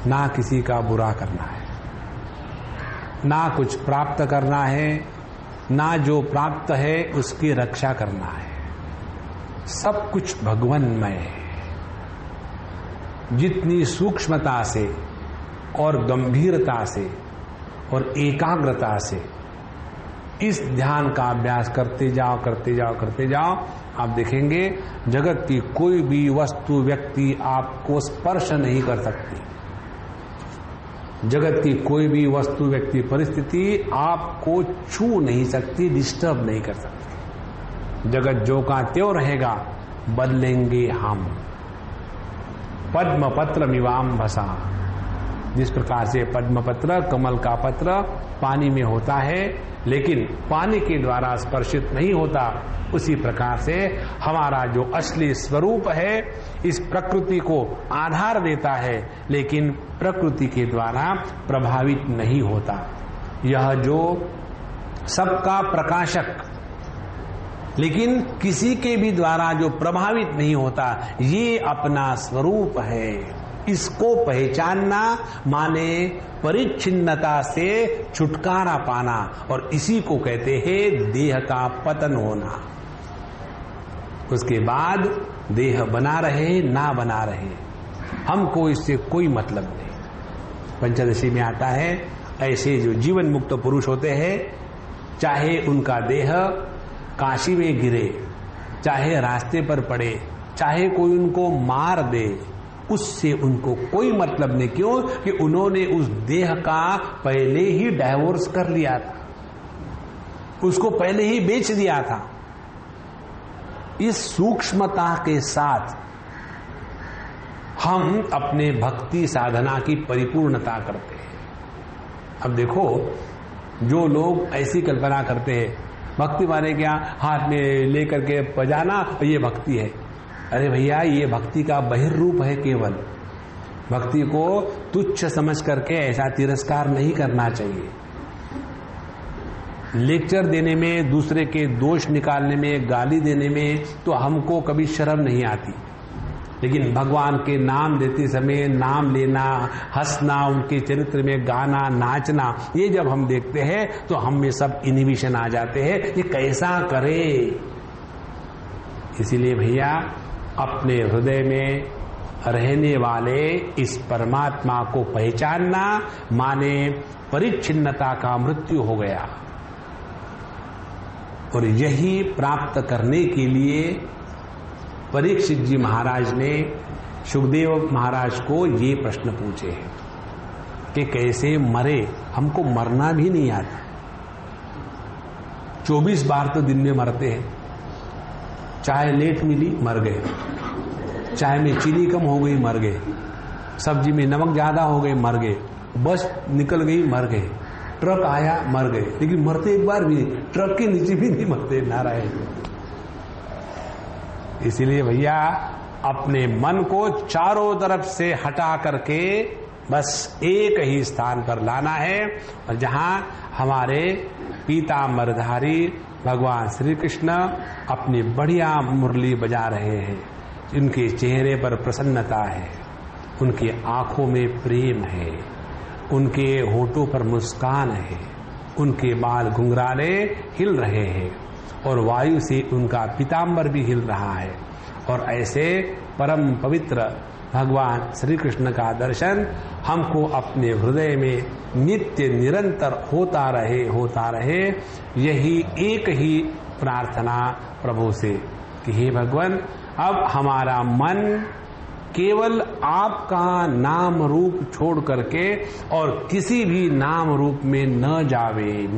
ना किसी का बुरा करना है, ना कुछ प्राप्त करना है, ना जो प्राप्त है उसकी रक्षा करना है। सब कुछ भगवन्मय है। जितनी सूक्ष्मता से और गंभीरता से और एकाग्रता से इस ध्यान का अभ्यास करते जाओ, करते जाओ, करते जाओ, आप देखेंगे जगत की कोई भी वस्तु, व्यक्ति आपको स्पर्श नहीं कर सकती। जगत की कोई भी वस्तु, व्यक्ति, परिस्थिति आपको छू नहीं सकती, डिस्टर्ब नहीं कर सकती। जगत जो का त्यों रहेगा, बदलेंगे हम। पद्म पत्र मिवाम भसा, जिस प्रकार से पद्म पत्र, कमल का पत्र पानी में होता है लेकिन पानी के द्वारा स्पर्शित नहीं होता, उसी प्रकार से हमारा जो असली स्वरूप है इस प्रकृति को आधार देता है लेकिन प्रकृति के द्वारा प्रभावित नहीं होता। यह जो सबका प्रकाशक लेकिन किसी के भी द्वारा जो प्रभावित नहीं होता, ये अपना स्वरूप है। इसको पहचानना माने परिच्छिन्नता से छुटकारा पाना, और इसी को कहते हैं देह का पतन होना। उसके बाद देह बना रहे ना बना रहे, हमको इससे कोई मतलब नहीं। पंचदशी में आता है ऐसे जो जीवन मुक्त पुरुष होते हैं, चाहे उनका देह काशी में गिरे, चाहे रास्ते पर पड़े, चाहे कोई उनको मार दे, उससे उनको कोई मतलब नहीं। क्यों? कि उन्होंने उस देह का पहले ही डाइवोर्स कर लिया था, उसको पहले ही बेच दिया था। इस सूक्ष्मता के साथ हम अपने भक्ति साधना की परिपूर्णता करते हैं। अब देखो, जो लोग ऐसी कल्पना करते हैं भक्ति माने क्या, हाथ में लेकर के बजाना, ये भक्ति है। अरे भैया, ये भक्ति का बहिर्रूप है केवल। भक्ति को तुच्छ समझ करके ऐसा तिरस्कार नहीं करना चाहिए। लेक्चर देने में, दूसरे के दोष निकालने में, गाली देने में तो हमको कभी शर्म नहीं आती, लेकिन भगवान के नाम लेते समय नाम लेना, हंसना, उनके चरित्र में गाना, नाचना, ये जब हम देखते हैं तो हम में सब इनहिबिशन आ जाते हैं, ये कैसा करे। इसीलिए भैया अपने हृदय में रहने वाले इस परमात्मा को पहचानना माने परिच्छिन्नता का मृत्यु हो गया। और यही प्राप्त करने के लिए परीक्षित जी महाराज ने सुखदेव महाराज को ये प्रश्न पूछे कि कैसे मरे, हमको मरना भी नहीं आता। 24 बार तो दिन में मरते हैं। चाय लेट मिली, मर गए। चाय में चीनी कम हो गई, मर गए। सब्जी में नमक ज्यादा हो गए, मर गए। बस निकल गई, मर गए। ट्रक आया, मर गए। लेकिन मरते एक बार भी नहीं, ट्रक के नीचे भी नहीं मरते। नारायण। इसीलिए भैया अपने मन को चारों तरफ से हटा करके बस एक ही स्थान पर लाना है, और जहां हमारे पीतांबरधारी भगवान श्री कृष्ण अपनी बढ़िया मुरली बजा रहे हैं। उनके चेहरे पर प्रसन्नता है, उनकी आंखों में प्रेम है, उनके होठों पर मुस्कान है, उनके बाल घुंघराले हिल रहे हैं और वायु से उनका पीतांबर भी हिल रहा है। और ऐसे परम पवित्र भगवान श्री कृष्ण का दर्शन हमको अपने हृदय में नित्य निरंतर होता रहे। यही एक ही प्रार्थना प्रभु से कि हे भगवान, अब हमारा मन केवल आपका नाम रूप छोड़ करके और किसी भी नाम रूप में न जावे।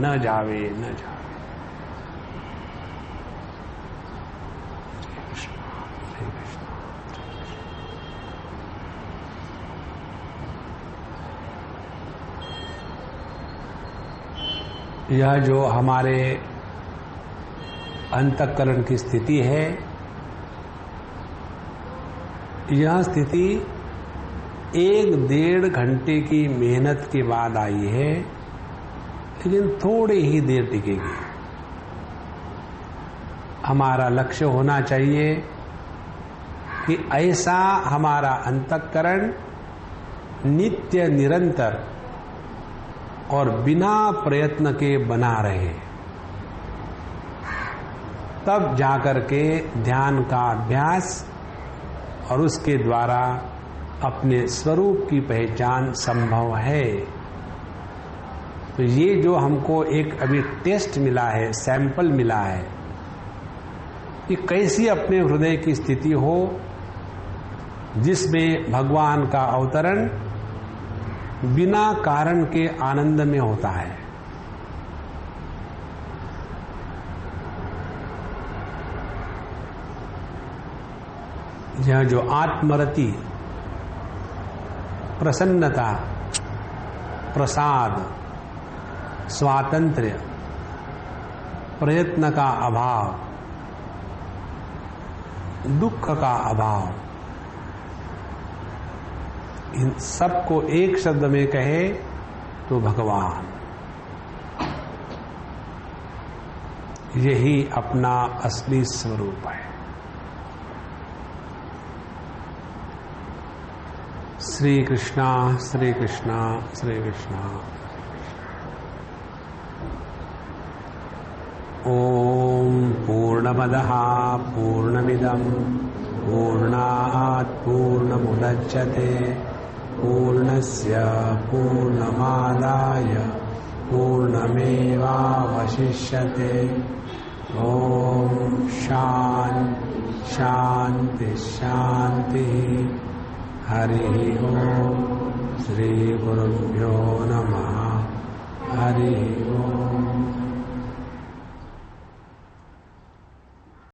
यह जो हमारे अंतःकरण की स्थिति है, यह स्थिति 1-1.5 घंटे की मेहनत के बाद आई है, लेकिन थोड़ी ही देर टिकेगी। हमारा लक्ष्य होना चाहिए कि ऐसा हमारा अंतःकरण नित्य निरंतर और बिना प्रयत्न के बना रहे, तब जाकर के ध्यान का अभ्यास और उसके द्वारा अपने स्वरूप की पहचान संभव है। तो ये जो हमको एक अभी टेस्ट मिला है, सैंपल मिला है, कि कैसी अपने हृदय की स्थिति हो जिसमें भगवान का अवतरण बिना कारण के आनंद में होता है। यह जो आत्मरति, प्रसन्नता, प्रसाद, स्वातंत्र्य, प्रयत्न का अभाव, दुख का अभाव, इन सबको एक शब्द में कहे तो भगवान। यही अपना असली स्वरूप है। श्री कृष्णा श्री कृष्णा श्री कृष्णा। ओम पूर्णमदः पूर्णमिदं पूर्णात् पूर्णमुदच्यते पूर्णस्य पूर्णमादाय पूर्णमेवावशिष्यते। ओम शांति शांति। हरि ओम। श्री गुरुभ्यो नमः। हरि ओम।